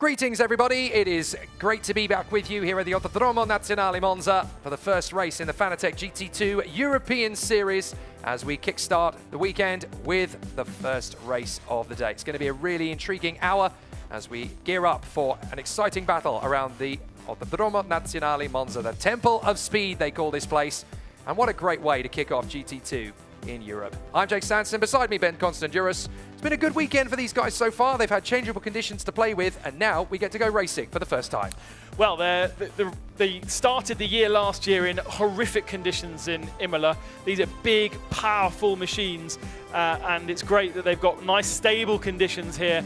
Greetings everybody, it is great to be back with you here at the Autodromo Nazionale Monza for the first race in the Fanatec GT2 European Series as we kickstart the weekend with the first race of the day. It's going to be a really intriguing hour as we gear up for an exciting battle around the Autodromo Nazionale Monza, the Temple of Speed they call this place, and what a great way to kick off GT2 in Europe. I'm Jake Sanson, beside me Ben Constanduros. It's been a good weekend for these guys so far. They've had changeable conditions to play with, and now we get to go racing for the first time. Well, they started the year last year in horrific conditions in Imola. These are big, powerful machines, and it's great that they've got nice, stable conditions here.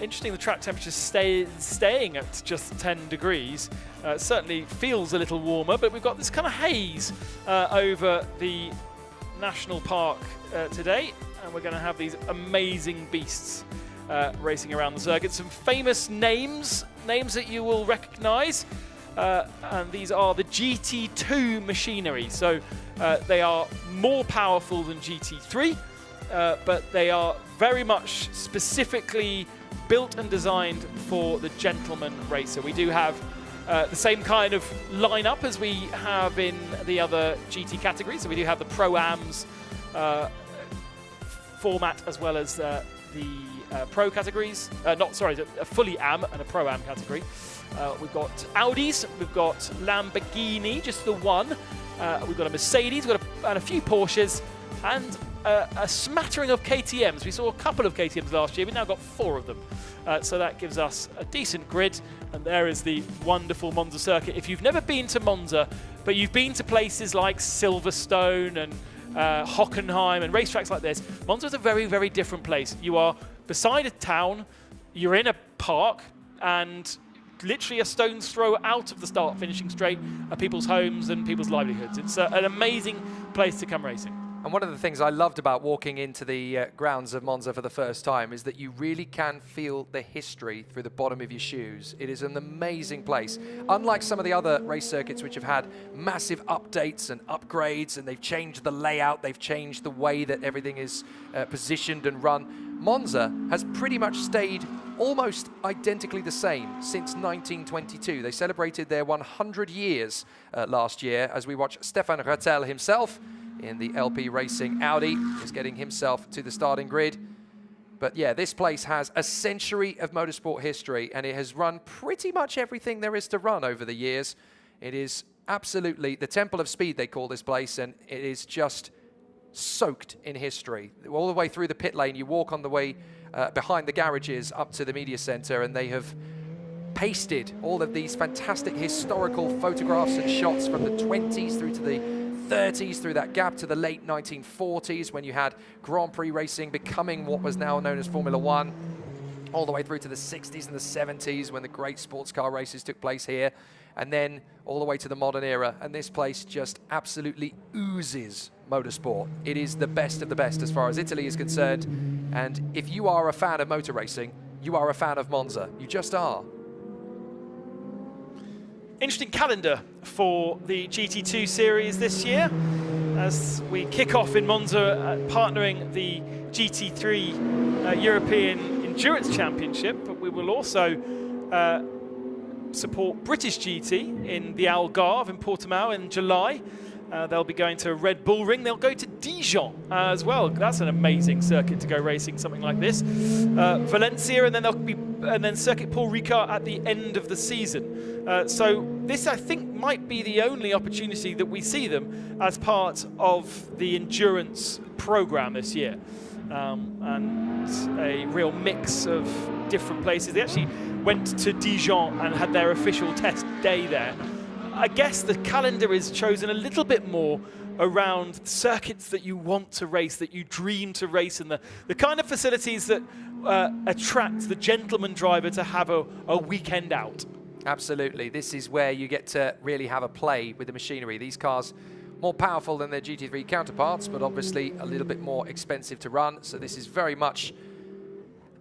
Interesting, the track temperature staying at just 10 degrees. Certainly feels a little warmer, but we've got this kind of haze over the National Park today, and we're going to have these amazing beasts racing around the circuit. Some famous names that you will recognize, and these are the GT2 machinery. So they are more powerful than GT3, but they are very much specifically built and designed for the gentleman racer. We do have the same kind of lineup as we have in the other GT categories. So we do have the Pro-Ams format as well as the Pro categories. A fully Am and a Pro-Am category. We've got Audis, we've got Lamborghini, just the one. We've got a Mercedes, we've got a few Porsches, and a smattering of KTMs. We saw a couple of KTMs last year. We've now got 4 of them. So that gives us a decent grid. And there is the wonderful Monza circuit. If you've never been to Monza, but you've been to places like Silverstone and Hockenheim and racetracks like this, Monza is a very, very different place. You are beside a town, you're in a park, and literally a stone's throw out of the start finishing straight are people's homes and people's livelihoods. It's an amazing place to come racing. And one of the things I loved about walking into the grounds of Monza for the first time is that you really can feel the history through the bottom of your shoes. It is an amazing place. Unlike some of the other race circuits which have had massive updates and upgrades, and they've changed the layout, they've changed the way that everything is positioned and run, Monza has pretty much stayed almost identically the same since 1922. They celebrated their 100 years last year as we watch Stefan Rattel himself in the LP Racing Audi, is getting himself to the starting grid. But yeah, this place has a century of motorsport history, and it has run pretty much everything there is to run over the years. It is absolutely the Temple of Speed, they call this place, and it is just soaked in history. All the way through the pit lane, you walk on the way behind the garages up to the media center, and they have pasted all of these fantastic historical photographs and shots from the 20s through to the 30s, through that gap to the late 1940s when you had Grand Prix racing becoming what was now known as Formula One, all the way through to the 60s and the 70s when the great sports car races took place here, and then all the way to the modern era. And this place just absolutely oozes motorsport. It is the best of the best as far as Italy is concerned, and if you are a fan of motor racing, you are a fan of Monza. You just are. Interesting calendar for the GT2 series this year as we kick off in Monza, partnering the GT3 European Endurance Championship, but we will also support British GT in the Algarve in Portimao in July. They'll be going to Red Bull Ring. They'll go to Dijon as well. That's an amazing circuit to go racing something like this. Valencia, and then Circuit Paul Ricard at the end of the season. So this, I think, might be the only opportunity that we see them as part of the endurance program this year. And a real mix of different places. They actually went to Dijon and had their official test day there. I guess the calendar is chosen a little bit more around circuits that you want to race, that you dream to race, and the kind of facilities that attract the gentleman driver to have a weekend out. Absolutely. This is where you get to really have a play with the machinery. These cars more powerful than their GT3 counterparts, but obviously a little bit more expensive to run. So this is very much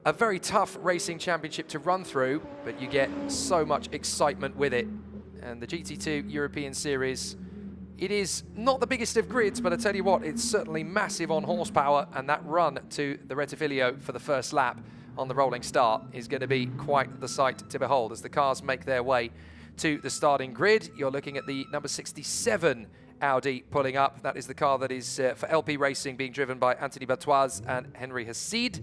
a very tough racing championship to run through, but you get so much excitement with it. And the GT2 European Series, it is not the biggest of grids, but I tell you what, it's certainly massive on horsepower, and that run to the Rettifilio for the first lap on the rolling start is going to be quite the sight to behold as the cars make their way to the starting grid. You're looking at the number 67 Audi pulling up. That is the car that is for LP Racing, being driven by Anthony Batoise and Henry Hassid.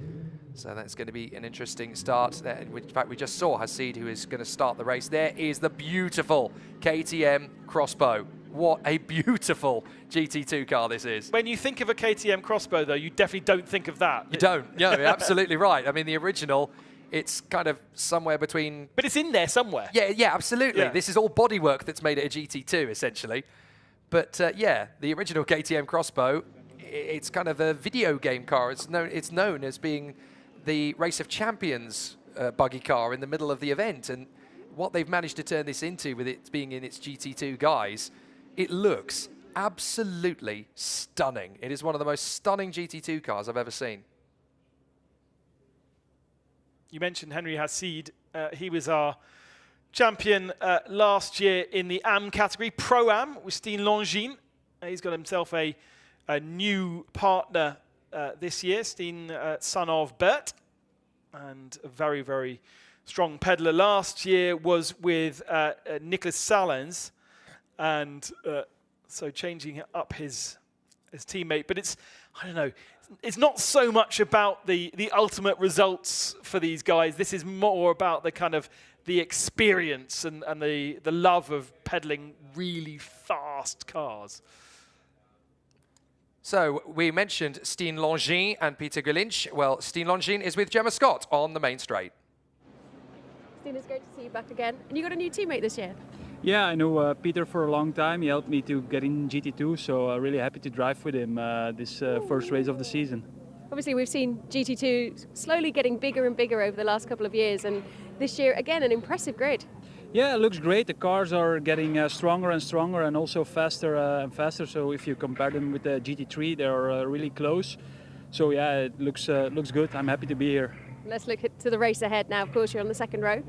So that's going to be an interesting start there. In fact, we just saw Hassid, who is going to start the race. There is the beautiful KTM Crossbow. What a beautiful GT2 car this is. When you think of a KTM Crossbow, though, you definitely don't think of that. You don't. Yeah, you're absolutely right. I mean, the original, it's kind of somewhere between... But it's in there somewhere. Yeah, absolutely. Yeah. This is all bodywork that's made it a GT2, essentially. But yeah, the original KTM Crossbow, it's kind of a video game car. It's known as being the Race of Champions buggy car in the middle of the event. And what they've managed to turn this into, with it being in its GT2 guise, it looks absolutely stunning. It is one of the most stunning GT2 cars I've ever seen. You mentioned Henry Hassid. He was our champion last year in the AM category, Pro-Am, with Steen Longines. He's got himself a new partner this year, Steen, son of Bert, and a very, very strong peddler. Last year was with Nicolas Salens, and so changing up his teammate. But it's, I don't know, it's not so much about the ultimate results for these guys. This is more about the kind of the experience and the love of pedaling really fast cars. So we mentioned Steen Longines and Peter Gulinch. Well, Steen Longines is with Gemma Scott on the main straight. Steen, it's great to see you back again. And you got a new teammate this year. Yeah, I know Peter for a long time. He helped me to get in GT2, so really happy to drive with him this first race of the season. Obviously, we've seen GT2 slowly getting bigger and bigger over the last couple of years, and this year, again, an impressive grid. Yeah, it looks great. The cars are getting stronger and stronger, and also faster and faster. So if you compare them with the GT3, they're really close. So yeah, it looks good. I'm happy to be here. Let's look to the race ahead now. Of course, you're on the second row.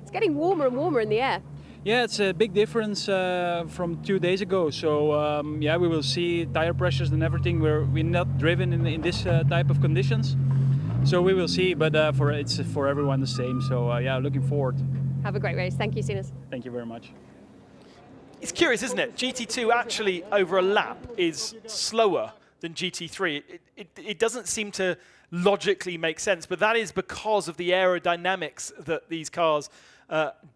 It's getting warmer and warmer in the air. Yeah, it's a big difference from 2 days ago. So yeah, we will see tire pressures and everything. We're not driven in this type of conditions, so we will see. But it's for everyone the same. So yeah, looking forward. Have a great race. Thank you, Sinas. Thank you very much. It's curious, isn't it? GT2 actually over a lap is slower than GT3. It doesn't seem to logically make sense, but that is because of the aerodynamics that these cars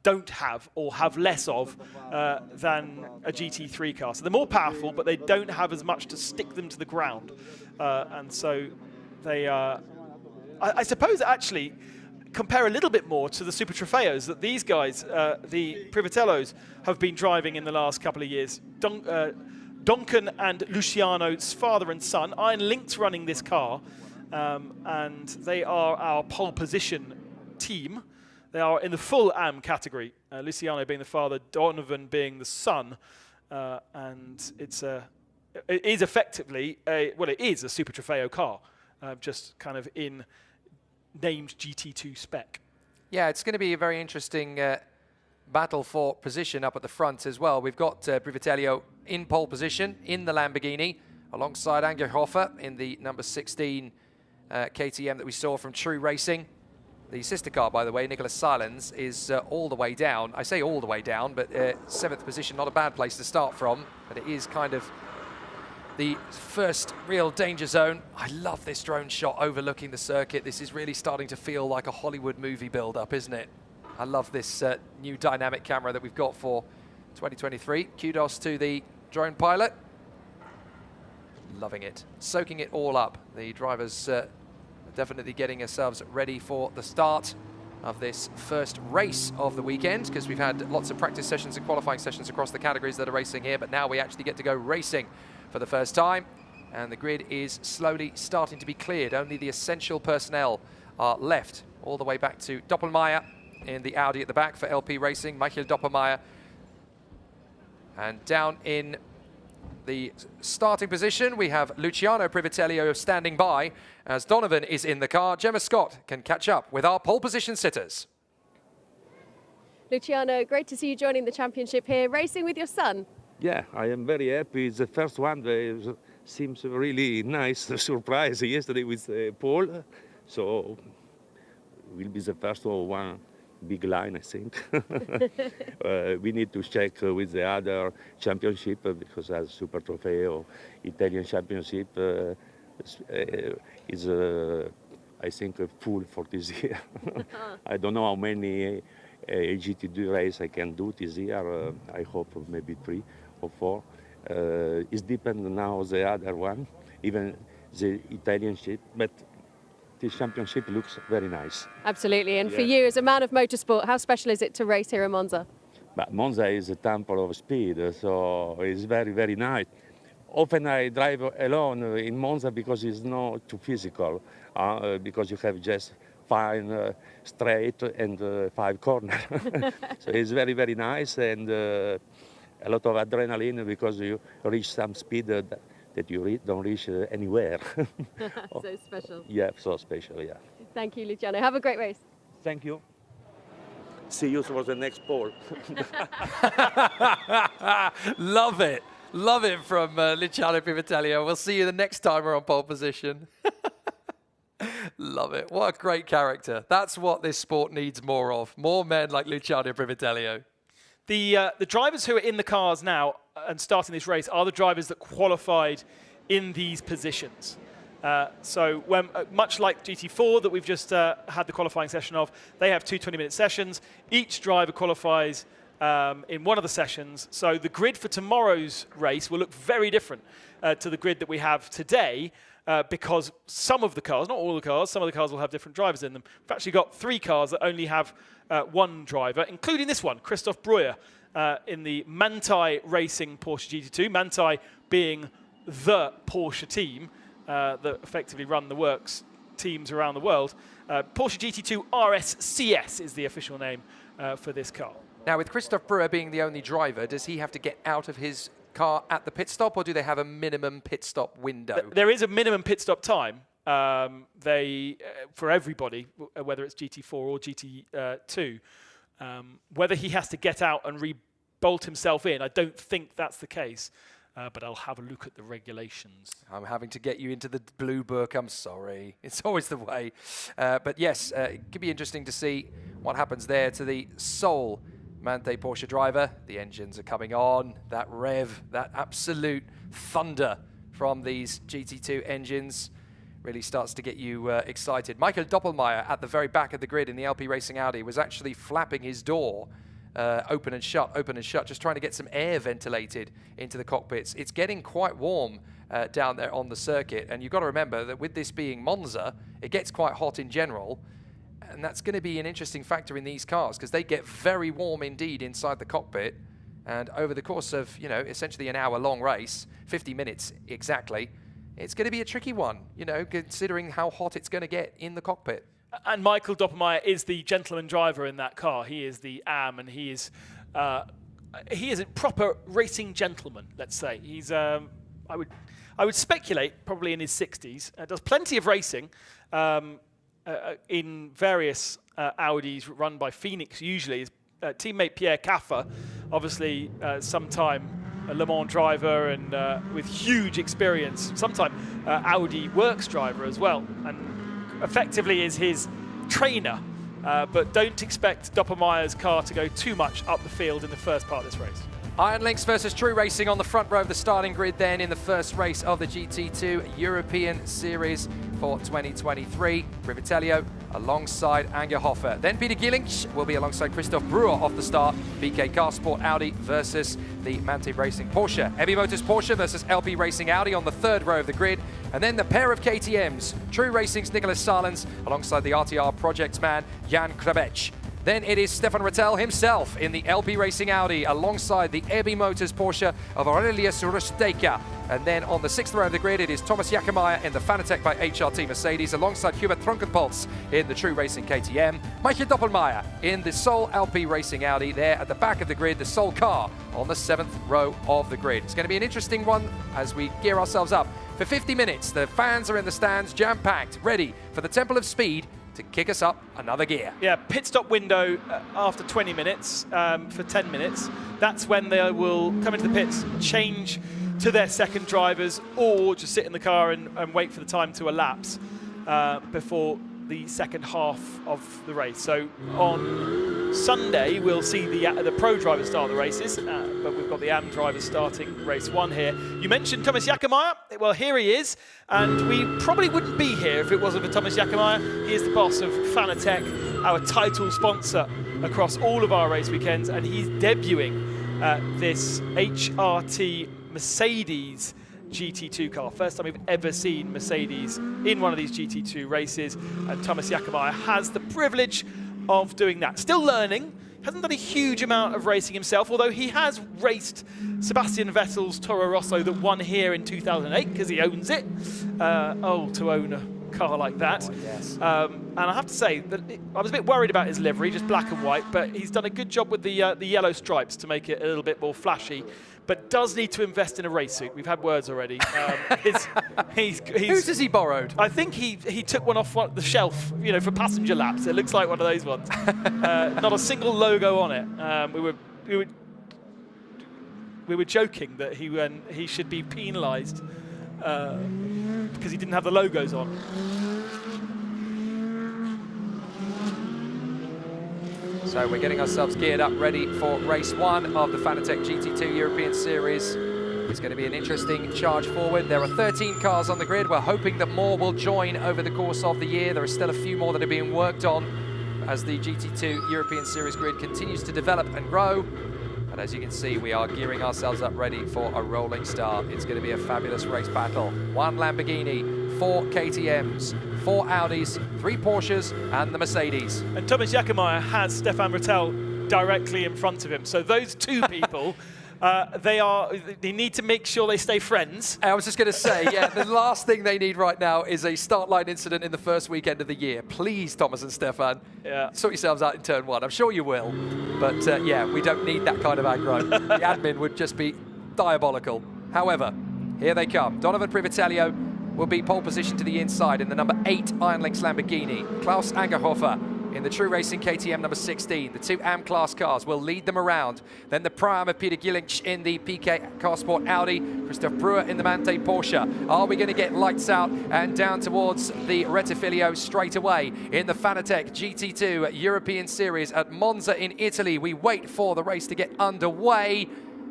don't have, or have less of, than a GT3 car. So they're more powerful, but they don't have as much to stick them to the ground. And so they I suppose actually compare a little bit more to the Super Trofeos that these guys, the Privatellos, have been driving in the last couple of years. Duncan and Luciano's father and son, Iron Link's running this car, and they are our pole position team. They are in the full AM category, Luciano being the father, Donovan being the son, and it is effectively it is a Super Trofeo car, just kind of in named GT2 spec. Yeah, it's going to be a very interesting battle for position up at the front as well. We've got Privatello in pole position in the Lamborghini, alongside Angerhofer in the number 16 KTM that we saw from True Racing. The sister car, by the way, Nicolas Salens, is all the way down. I say all the way down, but 7th position, not a bad place to start from, but it is kind of the first real danger zone. I love this drone shot overlooking the circuit. This is really starting to feel like a Hollywood movie build-up, isn't it? I love this new dynamic camera that we've got for 2023. Kudos to the drone pilot. Loving it. Soaking it all up. The drivers definitely getting ourselves ready for the start of this first race of the weekend, because we've had lots of practice sessions and qualifying sessions across the categories that are racing here, but now we actually get to go racing for the first time, and the grid is slowly starting to be cleared. Only the essential personnel are left, all the way back to Doppelmayr in the Audi at the back for LP Racing, Michael Doppelmayr. And down in the starting position, we have Luciano Privatello standing by as Donovan is in the car. Gemma Scott can catch up with our pole position sitters. Luciano, great to see you joining the championship here, racing with your son. Yeah, I am very happy. It's the first one. It seems really nice surprise yesterday with Paul. So will be the first one big line, I think. We need to check with the other championship because as Super Trofeo, Italian Championship is, I think, full for this year. I don't know how many GT2 race I can do this year. I hope maybe 3 or 4. It's depend now the other one, even the Italian ship, but the championship looks very nice. Absolutely. And for Yeah. you, as a man of motorsport, how special is it to race here in Monza? But Monza is a temple of speed, so it's very, very nice. Often I drive alone in Monza because it's not too physical, because you have just 5 straight and 5 corners. So it's very, very nice and a lot of adrenaline because you reach some speed that you don't reach anywhere. So special. Yeah, so special, yeah. Thank you, Luciano. Have a great race. Thank you. See you for the next pole. Love it. Love it from Luciano Pivotelio. We'll see you the next time we're on pole position. Love it. What a great character. That's what this sport needs more of. More men like Luciano Pivotelio. The drivers who are in the cars now and starting this race are the drivers that qualified in these positions. So when, much like GT4 that we've just had the qualifying session of, they have 2 20-minute sessions. Each driver qualifies in one of the sessions. So the grid for tomorrow's race will look very different to the grid that we have today because some of the cars, not all the cars, some of the cars will have different drivers in them. We've actually got 3 cars that only have 1 driver, including this one, Christoph Breuer, in the Manthey Racing Porsche GT2. Manthey being the Porsche team that effectively run the works teams around the world. Porsche GT2 RSCS is the official name for this car. Now, with Christoph Breuer being the only driver, does he have to get out of his car at the pit stop, or do they have a minimum pit stop window? There is a minimum pit stop time. For everybody, whether it's GT4 or GT2, whether he has to get out and re-bolt himself in, I don't think that's the case. But I'll have a look at the regulations. I'm having to get you into the blue book. I'm sorry. It's always the way. But yes, it could be interesting to see what happens there to the sole Manthey Porsche driver. The engines are coming on. That rev, that absolute thunder from these GT2 engines really starts to get you excited. Michael Doppelmayr at the very back of the grid in the LP Racing Audi was actually flapping his door open and shut, just trying to get some air ventilated into the cockpits. It's getting quite warm down there on the circuit, and you've got to remember that with this being Monza, it gets quite hot in general, and that's going to be an interesting factor in these cars because they get very warm indeed inside the cockpit, and over the course of, you know, essentially an hour-long race, 50 minutes exactly, it's going to be a tricky one, you know, considering how hot it's going to get in the cockpit. And Michael Doppelmayr is the gentleman driver in that car. He is the AM, and he is a proper racing gentleman. Let's say he's. I would speculate probably in his 60s. Does plenty of racing in various Audis run by Phoenix. Usually, his teammate Pierre Caffer, obviously sometime a Le Mans driver and with huge experience. Sometime Audi Works driver as well, and effectively is his trainer, but don't expect Doppelmayr's car to go too much up the field in the first part of this race. Iron Lynx versus True Racing on the front row of the starting grid then in the first race of the GT2 European Series for 2023. Pivotelio alongside Angerhofer. Then Peter Gielinck will be alongside Christoph Breuer off the start. BK Carsport Audi versus the Manthey Racing Porsche. Heavy Motors Porsche versus LP Racing Audi on the third row of the grid. And then the pair of KTMs, True Racing's Nicholas Salens alongside the RTR Projects man Jan Krabech. Then it is Stefan Rattel himself in the LP Racing Audi alongside the Heavy Motors Porsche of Aurelius Rusteka. And then on the sixth row of the grid, it is Thomas Jackemeyer in the Fanatec by HRT Mercedes alongside Hubert Trunkenpolz in the True Racing KTM. Michael Doppelmayr in the sole LP Racing Audi there at the back of the grid, the sole car on the seventh row of the grid. It's going to be an interesting one as we gear ourselves up. For 50 minutes, the fans are in the stands, jam-packed, ready for the Temple of Speed to kick us up another gear. Yeah, pit stop window after 20 minutes for 10 minutes. That's when they will come into the pits, change to their second drivers, or just sit in the car and wait for the time to elapse before the second half of the race. So on Sunday, we'll see the pro drivers start the races, but we've got the AM drivers starting race 1 here. You mentioned Thomas Jäckemeyer. Well, here he is, and we probably wouldn't be here if it wasn't for Thomas Jäckemeyer. He is the boss of Fanatec, our title sponsor across all of our race weekends, and he's debuting this HRT Mercedes GT2 car. First time we've ever seen Mercedes in one of these GT2 races, and Thomas Jäckemeyer has the privilege of doing that. Still learning, hasn't done a huge amount of racing himself, although he has raced Sebastian Vettel's Toro Rosso that won here in 2008, because he owns it. To own a car like that. Oh, yes. And I have to say that I was a bit worried about his livery, just black and white, but he's done a good job with the yellow stripes to make it a little bit more flashy, but does need to invest in a race suit. We've had words already. Whose has he borrowed? I think he took one off the shelf, for passenger laps. It looks like one of those ones. Not a single logo on it. We were joking that he should be penalised because he didn't have the logos on. So we're getting ourselves geared up, ready for race 1 of the Fanatec GT2 European Series. It's going to be an interesting charge forward. There are 13 cars on the grid. We're hoping that more will join over the course of the year. There are still a few more that are being worked on as the GT2 European Series grid continues to develop and grow. And as you can see, we are gearing ourselves up ready for a rolling start. It's going to be a fabulous race battle. 1 Lamborghini, 4 KTMs, 4 Audis, 3 Porsches, and the Mercedes. And Thomas Jäckemeyer has Stefan Brattel directly in front of him. So those two people, they need to make sure they stay friends. I was just going to say, yeah, the last thing they need right now is a start line incident in the first weekend of the year. Please, Thomas and Stefan, sort yourselves out in turn 1. I'm sure you will. But yeah, we don't need that kind of aggro. The admin would just be diabolical. However, here they come. Donovan Privitello will be pole position to the inside in the number 8 Iron Lynx Lamborghini. Klaus Angerhofer in the True Racing KTM number 16. The 2 AM class cars will lead them around. Then the Prime of Peter Gillinch in the PK Car Sport Audi. Christoph Brewer in the Mante Porsche. Are we going to get lights out and down towards the Rettifilio straight away in the Fanatec GT2 European Series at Monza in Italy? We wait for the race to get underway.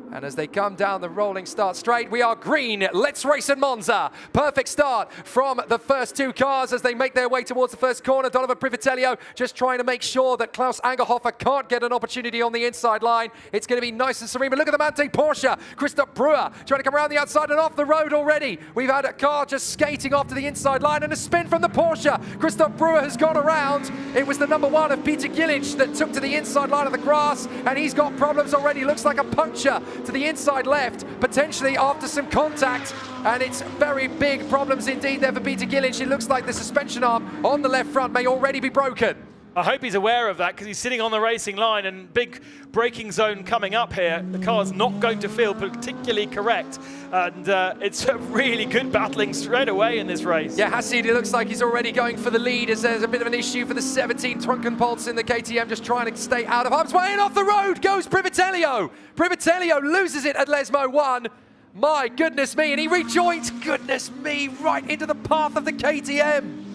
And as they come down the rolling start straight, we are green. Let's race at Monza. Perfect start from the first 2 cars as they make their way towards the first corner. Donovan Privitello just trying to make sure that Klaus Angerhofer can't get an opportunity on the inside line. It's going to be nice and serene. But look at the Mante Porsche. Christoph Brewer trying to come around the outside and off the road already. We've had a car just skating off to the inside line and a spin from the Porsche. Christoph Brewer has gone around. It was the number 1 of Peter Gillinch that took to the inside line of the grass, and he's got problems already. Looks like a puncture to the inside left, potentially after some contact, and it's very big problems indeed there for Peter Gillinch. It looks like the suspension arm on the left front may already be broken. I hope he's aware of that, because he's sitting on the racing line and big braking zone coming up here. The car's not going to feel particularly correct, and it's a really good battling straight away in this race. Yeah, Hassid, it looks like he's already going for the lead as there's a bit of an issue for the 17 Trunkenpolz in the KTM, just trying to stay out of harm's way, and off the road goes Privitello. Privitello loses it at Lesmo 1. My goodness me, and he rejoins, goodness me, right into the path of the KTM.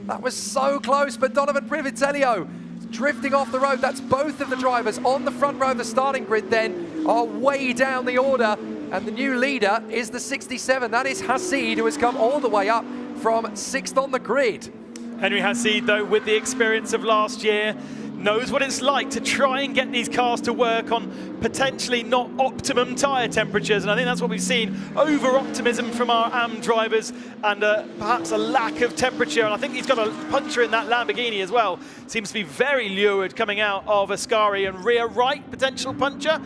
That was so close, but Donovan Privitello drifting off the road. That's both of the drivers on the front row of the starting grid then are way down the order, and the new leader is the 67. That is Hassid, who has come all the way up from 6th on the grid. Henry Hassid, though, with the experience of last year, knows what it's like to try and get these cars to work on potentially not optimum tyre temperatures, and I think that's what we've seen, over-optimism from our AM drivers and perhaps a lack of temperature, and I think he's got a puncture in that Lamborghini as well. Seems to be very lurid coming out of Ascari, and rear right potential puncture.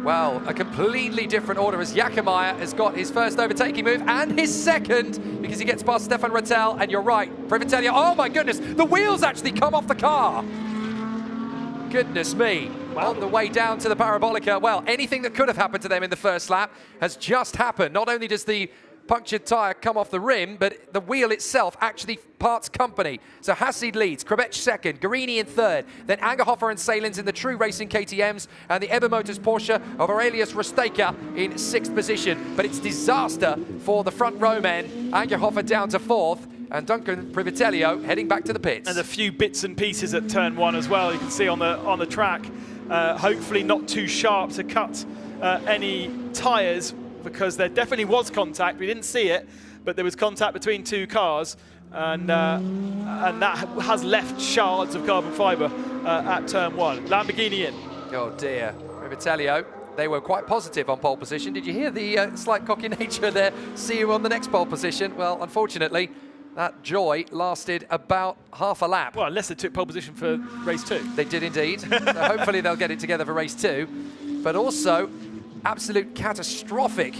Well, a completely different order as Jäckemeyer has got his first overtaking move and his second, because he gets past Stefan Brattel, and you're right, Privitello, oh my goodness, the wheels actually come off the car. Goodness me. Wow. On the way down to the Parabolica, well, anything that could have happened to them in the first lap has just happened. Not only does the punctured tyre come off the rim, but the wheel itself actually parts company. So Hassid leads, Krabech second, Guarini in third, then Angerhofer and Salins in the True Racing KTMs, and the Eber Motors Porsche of Aurelius Rosteka in 6th position. But it's disaster for the front row men. Angerhofer down to 4th, and Duncan Privitello heading back to the pits. And a few bits and pieces at turn 1 as well. You can see on the track. Hopefully not too sharp to cut any tyres, because there definitely was contact. We didn't see it, but there was contact between two cars, and that has left shards of carbon fibre at turn 1. Lamborghini in. Oh dear, Privitello. They were quite positive on pole position. Did you hear the slight cocky nature there? See you on the next pole position. Well, unfortunately, that joy lasted about half a lap. Well, unless they took pole position for race 2. They did indeed. So hopefully they'll get it together for race 2. But also, absolute catastrophic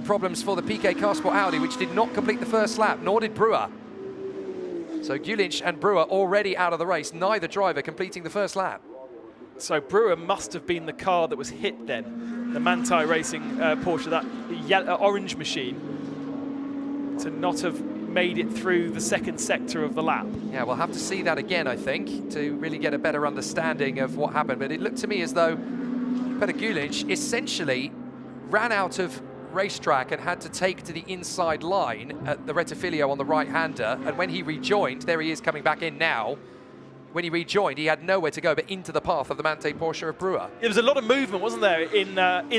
problems for the PK Carsport Audi, which did not complete the first lap, nor did Brewer. So Gülich and Brewer already out of the race, neither driver completing the first lap. So Brewer must have been the car that was hit then, the Manthey Racing Porsche, that orange machine, to not have made it through the second sector of the lap. Yeah, we'll have to see that again, I think, to really get a better understanding of what happened. But it looked to me as though Peter Gülich essentially ran out of racetrack and had to take to the inside line at the Rettifilio on the right-hander. And when he rejoined, there he is coming back in now. When he rejoined, he had nowhere to go but into the path of the Manthey Porsche of Brewer. There was a lot of movement, wasn't there, in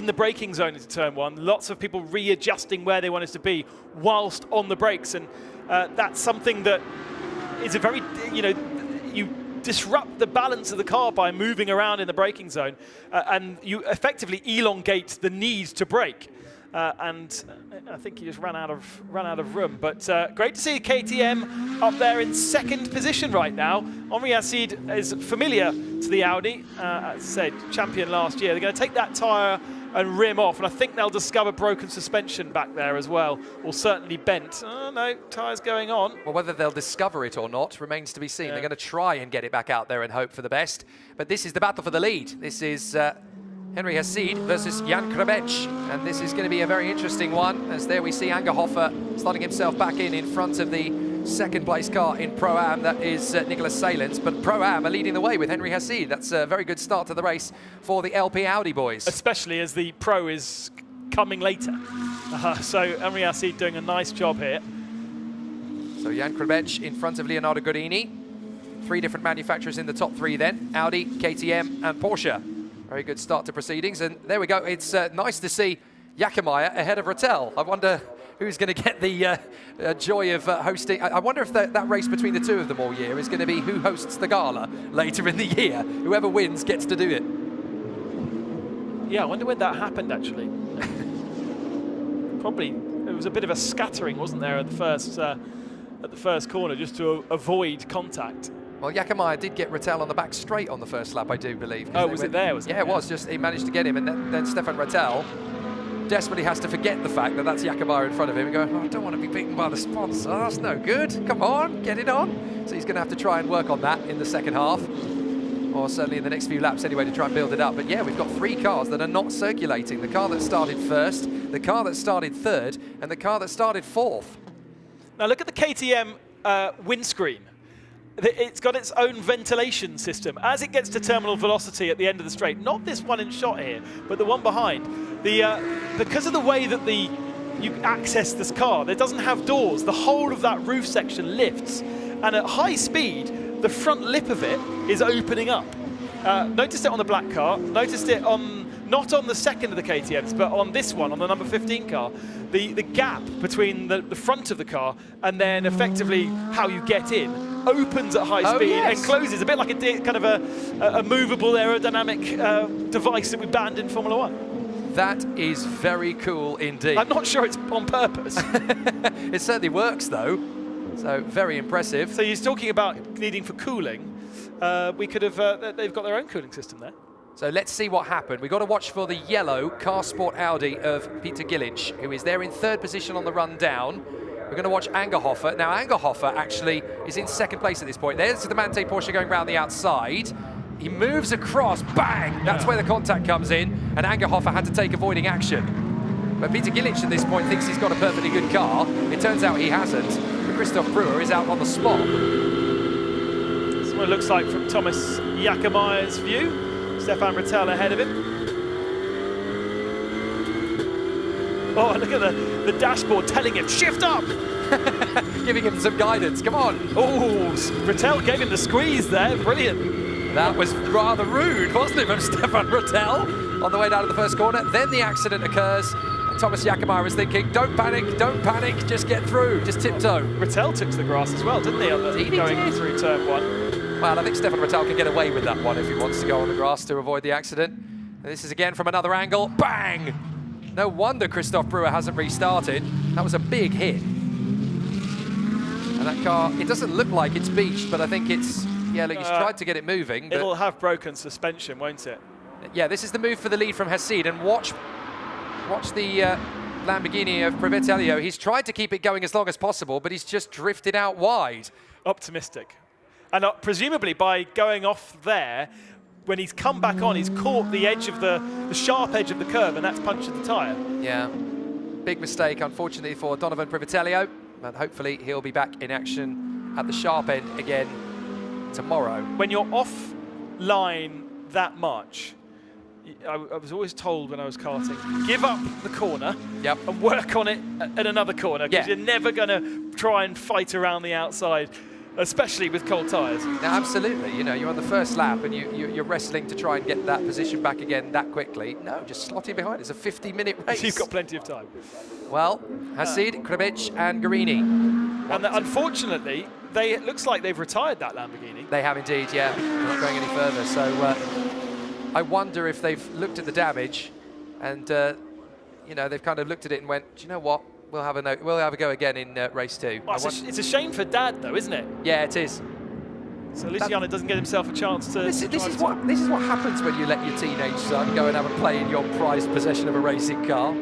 the braking zone into turn 1. Lots of people readjusting where they wanted to be whilst on the brakes, and that's something that is a very, you disrupt the balance of the car by moving around in the braking zone, and you effectively elongate the need to brake. And I think he just ran out of room. But great to see KTM up there in second position right now. Henri Acid is familiar to the Audi, as I said, champion last year. They're going to take that tyre and rim off, and I think they'll discover broken suspension back there as well, or certainly bent. Oh no, tyres going on. Well, whether they'll discover it or not remains to be seen. Yeah. They're going to try and get it back out there and hope for the best. But this is the battle for the lead. This is Henri Acid versus Jan Krabech, and this is going to be a very interesting one, as there we see Angerhofer starting himself back in front of the second place car in Pro-Am, that is Nicholas Salins, but Pro-Am are leading the way with Henri Acid. That's a very good start to the race for the LP Audi boys. Especially as the Pro is coming later. So Henri Acid doing a nice job here. So Jan Krabech in front of Leonardo Guarini. 3 different manufacturers in the top 3 then, Audi, KTM and Porsche. Very good start to proceedings, and there we go. It's nice to see Jakemeyer ahead of Rattel. I wonder who's going to get the joy of hosting. I wonder if that race between the two of them all year is going to be who hosts the gala later in the year. Whoever wins gets to do it. Yeah, I wonder when that happened, actually. Probably, it was a bit of a scattering, wasn't there, at the first corner, just to avoid contact. Well, Jakemeyer did get Rattel on the back straight on the first lap, I do believe. Oh, was it there? Yeah, it was. Just he managed to get him, and then Stefan Rattel desperately has to forget the fact that that's Jakemeyer in front of him and go, oh, I don't want to be beaten by the sponsor. That's no good. Come on, get it on. So he's going to have to try and work on that in the second half, or certainly in the next few laps anyway, to try and build it up. But yeah, we've got 3 cars that are not circulating. The car that started first, the car that started third, and the car that started fourth. Now look at the KTM windscreen. It's got its own ventilation system. As it gets to terminal velocity at the end of the straight, not this one in shot here, but the one behind, because of the way that you access this car, it doesn't have doors. The whole of that roof section lifts, and at high speed, the front lip of it is opening up. Noticed it on the black car, noticed it not on the second of the KTMs, but on this one, on the number 15 car. The gap between the front of the car and then effectively how you get in opens at high speed and closes, a bit like a kind of a movable aerodynamic device that we banned in Formula 1. That is very cool indeed. I'm not sure it's on purpose. It certainly works though, so very impressive. So he's talking about needing for cooling. We could have, they've got their own cooling system there. So let's see what happened. We've got to watch for the yellow Car Sport Audi of Peter Gülich, who is there in 3rd position on the run down. We're going to watch Angerhofer. Now Angerhofer actually is in 2nd place at this point. There's the Manthey Porsche going round the outside. He moves across, bang! That's where the contact comes in, and Angerhofer had to take avoiding action. But Peter Gülich at this point thinks he's got a perfectly good car. It turns out he hasn't. But Christoph Brewer is out on the spot. That's what it looks like from Thomas Jakemeyer's view. Stefan Rattel ahead of him. Oh, look at the dashboard telling him, shift up! giving him some guidance. Come on. Oh, Rattel gave him the squeeze there. Brilliant. That was rather rude, wasn't it, from Stefan Rattel on the way down to the first corner. Then the accident occurs. And Thomas Jackemeier was thinking, don't panic, just get through, just tiptoe. Rattel took to the grass as well, didn't he? Going through turn 1. Well, I think Stefan Rattel can get away with that one if he wants to go on the grass to avoid the accident. And this is again from another angle. Bang! No wonder Christoph Brewer hasn't restarted. That was a big hit. And that car, it doesn't look like it's beached, but I think it's, yeah, look, he's tried to get it moving. But it'll have broken suspension, won't it? yeah, this is the move for the lead from Hasid. And watch the Lamborghini of Privitello. He's tried to keep it going as long as possible, but he's just drifted out wide. Optimistic. And presumably by going off there, when he's come back on, he's caught the edge of the sharp edge of the curve, and that's punctured the tyre. Yeah, big mistake, unfortunately, for Donovan Privitello, but hopefully he'll be back in action at the sharp end again tomorrow. When you're off line that much, I was always told when I was karting, give up the corner and work on it at another corner, because you're never going to try and fight around the outside, especially with cold tyres. No, absolutely. You know, you're on the first lap and you're wrestling to try and get that position back again that quickly. No, just slot in behind. It's a 50-minute race. You've got plenty of time. Well, Hasid, Krabic and Guarini. And unfortunately, it looks like they've retired that Lamborghini. They have indeed, yeah. They're not going any further. So I wonder if they've looked at the damage and, you know, they've kind of looked at it and went, do you know what? We'll have a go again in race 2. Well, it's a shame for Dad, though, isn't it? Yeah, it is. So Luciano doesn't get himself a chance to. This is what happens when you let your teenage son go and have a play in your prized possession of a racing car.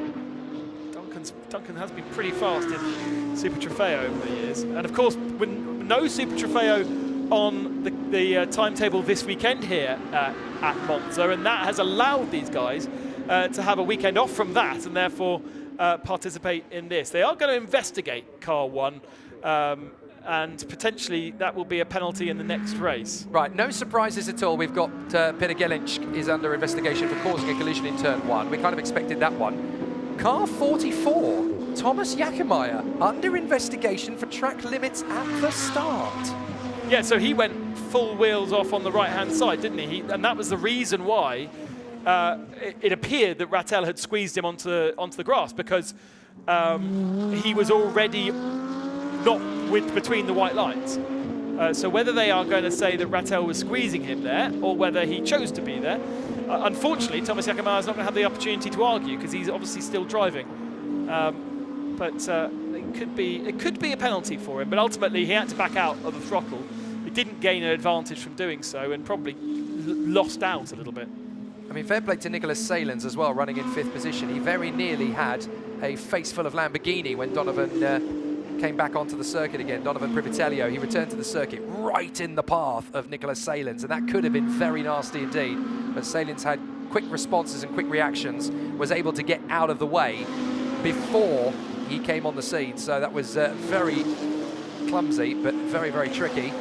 Duncan has been pretty fast in Super Trofeo over the years, and of course, with no Super Trofeo on the timetable this weekend here at Monza, and that has allowed these guys to have a weekend off from that, and therefore participate in this. They are going to investigate car 1, and potentially that will be a penalty in the next race. Right, no surprises at all. We've got Peter Gelinch is under investigation for causing a collision in turn 1. We kind of expected that one. Car 44, Thomas Jackemeier, under investigation for track limits at the start. Yeah, so he went full wheels off on the right-hand side, didn't he? And that was the reason why it appeared that Rattel had squeezed him onto the grass, because he was already not between the white lines. So whether they are going to say that Rattel was squeezing him there, or whether he chose to be there, unfortunately, Thomas Jackemeier is not going to have the opportunity to argue, because he's obviously still driving. But it could be a penalty for him. But ultimately, he had to back out of the throttle. He didn't gain an advantage from doing so, and probably lost out a little bit. I mean, fair play to Nicolas Salins as well, running in 5th position. He very nearly had a face full of Lamborghini when Donovan came back onto the circuit again. Donovan Privitello, he returned to the circuit right in the path of Nicolas Salins, and that could have been very nasty indeed. But Salins had quick responses and quick reactions, was able to get out of the way before he came on the scene. So that was very clumsy, but very, very tricky.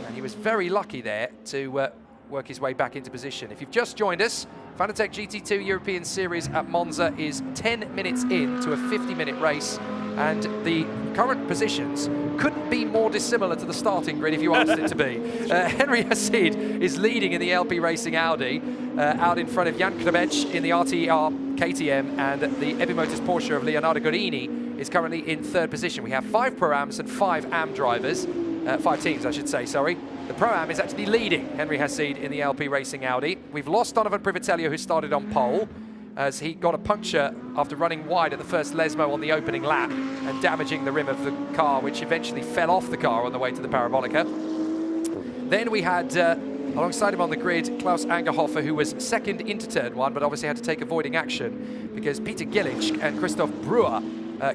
And he was very lucky there to work his way back into position. If you've just joined us, Fanatec GT2 European Series at Monza is 10 minutes into a 50-minute race, and the current positions couldn't be more dissimilar to the starting grid if you asked it to be. Henry Hasid is leading in the LP Racing Audi, out in front of Jan Krabec in the RTR KTM, and the Ebi Motors Porsche of Leonardo Guarini is currently in 3rd position. We have 5 Pro-Ams and 5 AM drivers, 5 teams I should say, sorry. The Pro-Am is actually leading Henry Hasid in the LP Racing Audi. We've lost Donovan Privitello, who started on pole, as he got a puncture after running wide at the first Lesmo on the opening lap and damaging the rim of the car, which eventually fell off the car on the way to the Parabolica. Then we had, alongside him on the grid, Klaus Angerhofer, who was 2nd into turn 1, but obviously had to take avoiding action because Peter Gelinch and Christoph Brewer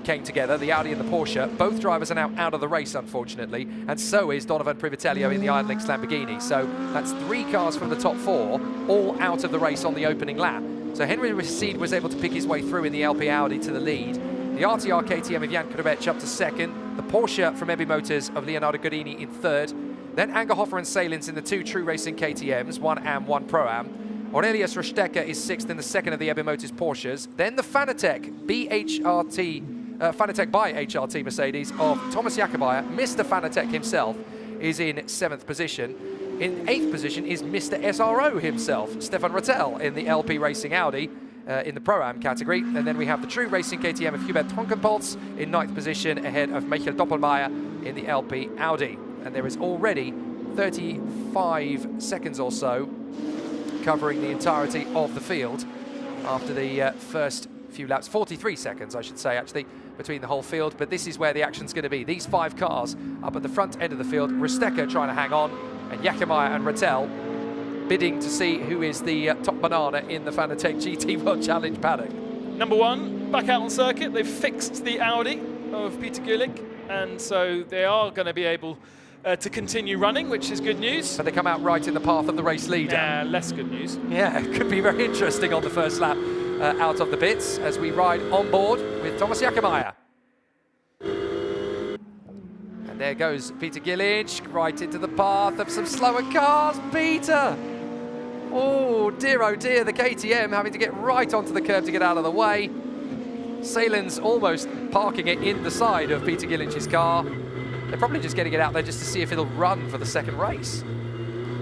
came together, the Audi and the Porsche. Both drivers are now out of the race, unfortunately, and so is Donovan Privitello in the Iron Lynx Lamborghini. So that's 3 cars from the top 4, all out of the race on the opening lap. So Henry Hasid was able to pick his way through in the LP Audi to the lead. The RTR KTM of Jan Krabec up to 2nd. The Porsche from Ebi Motors of Leonardo Guarini in 3rd. Then Angerhofer and Salins in the 2 True Racing KTMs, 1 AM, 1 Pro-Am. Aurelius Rostecker is 6th in the 2nd of the Ebi Motors Porsches. Then the Fanatec BHRT Fanatec by HRT Mercedes of Thomas Jakobaia. Mr. Fanatec himself is in 7th position. In 8th position is Mr. SRO himself, Stefan Rattel in the LP Racing Audi in the Pro-Am category. And then we have the True Racing KTM of Hubert Tronkenpolz in 9th position ahead of Michael Doppelmayr in the LP Audi. And there is already 35 seconds or so covering the entirety of the field after the first few laps. 43 seconds, I should say, actually, between the whole field. But this is where the action's going to be. These 5 cars up at the front end of the field. Restecker trying to hang on, and Jakobaia and Rattel bidding to see who is the top banana in the Fanatec GT World Challenge paddock. Number 1, back out on circuit. They've fixed the Audi of Peter Gulick, and so they are going to be able to continue running, which is good news. But they come out right in the path of the race leader. Yeah, less good news. Yeah, it could be very interesting on the first lap out of the pits as we ride on board with Thomas Jakobaia. And there goes Peter Gulick right into the path of some slower cars. Peter! Oh dear, the KTM having to get right onto the curb to get out of the way. Salen's almost parking it in the side of Peter Gulick's car. They're probably just getting it out there just to see if it'll run for the second race.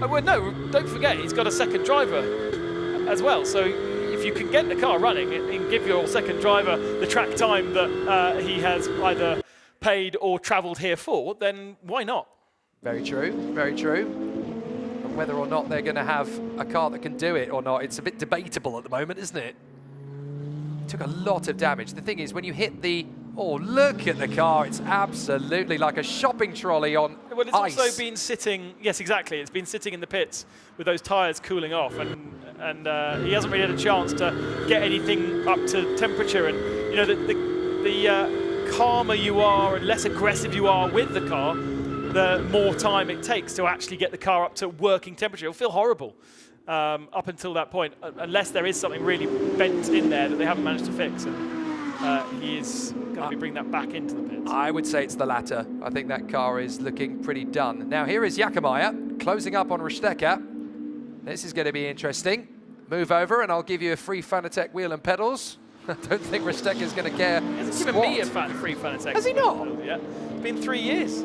Oh, well, no, don't forget, he's got a second driver as well. So if you can get the car running and give your second driver the track time that he has either paid or travelled here for, then why not? Very true, very true. And whether or not they're going to have a car that can do it or not, it's a bit debatable at the moment, isn't it? Took a lot of damage. The thing is, when you hit the... Oh, look at the car. It's absolutely like a shopping trolley on Well, it's ice. also been sitting... Yes, exactly. It's been sitting in the pits with those tyres cooling off, and he hasn't really had a chance to get anything up to temperature. And, you know, the calmer you are and less aggressive you are with the car, the more time it takes to actually get the car up to working temperature. It'll feel horrible up until that point, unless there is something really bent in there that they haven't managed to fix. And he is going to be bringing that back into the pits. I would say it's the latter. I think that car is looking pretty done. Now here is Jakobaia closing up on Restecker. This is going to be interesting. Move over and I'll give you a free Fanatec wheel and pedals. I don't think Restecker's going to care. He hasn't given me a free Fanatec. Has he not? Yeah. It's been 3 years.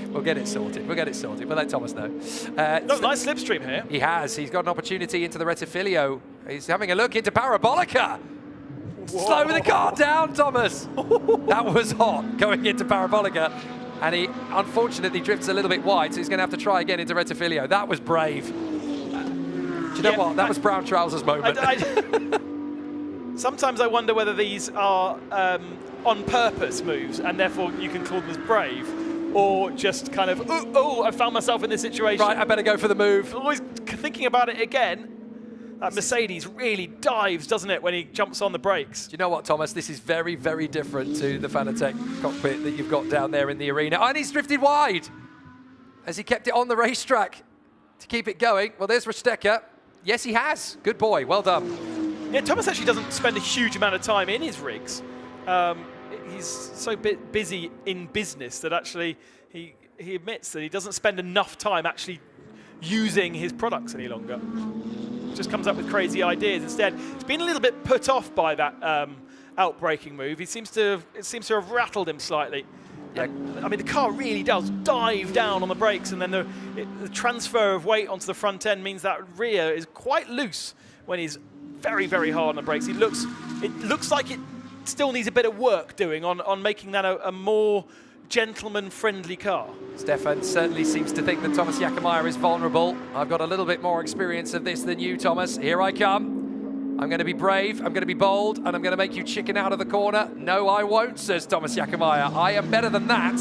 We'll get it sorted. We'll get it sorted. We'll let Thomas know. Got a nice slipstream here. He has. He's got an opportunity into the Rettifilio. He's having a look into Parabolica. Whoa. Slow the car down, Thomas. That was hot going into Parabolica. And he unfortunately drifts a little bit wide, so he's going to have to try again into Rettifilio. That was brave. Do you know what? That was Brown Trousers moment. Sometimes I wonder whether these are on purpose moves, and therefore you can call them as brave, or just kind of, oh, I found myself in this situation. Right, I better go for the move. Always thinking about it again. That Mercedes really dives, doesn't it, when he jumps on the brakes? Do you know what, Thomas? This is very, very different to the Fanatec cockpit that you've got down there in the arena. And he's drifted wide as he kept it on the racetrack to keep it going. Well, there's Restecker. Yes, he has. Good boy. Well done. Yeah, Thomas actually doesn't spend a huge amount of time in his rigs. He's so busy in business that actually he admits that he doesn't spend enough time actually using his products any longer. Just comes up with crazy ideas instead. He's been a little bit put off by that outbraking move. It seems to have rattled him slightly. Yeah. I mean, the car really does dive down on the brakes, and then the transfer of weight onto the front end means that rear is quite loose when he's very, very hard on the brakes. It looks like it still needs a bit of work doing on making that a more gentleman-friendly car. Stefan certainly seems to think that Thomas Jakobaia is vulnerable. I've got a little bit more experience of this than you, Thomas. Here I come. I'm going to be brave, I'm going to be bold, and I'm going to make you chicken out of the corner. No, I won't, says Thomas Jakobaia. I am better than that.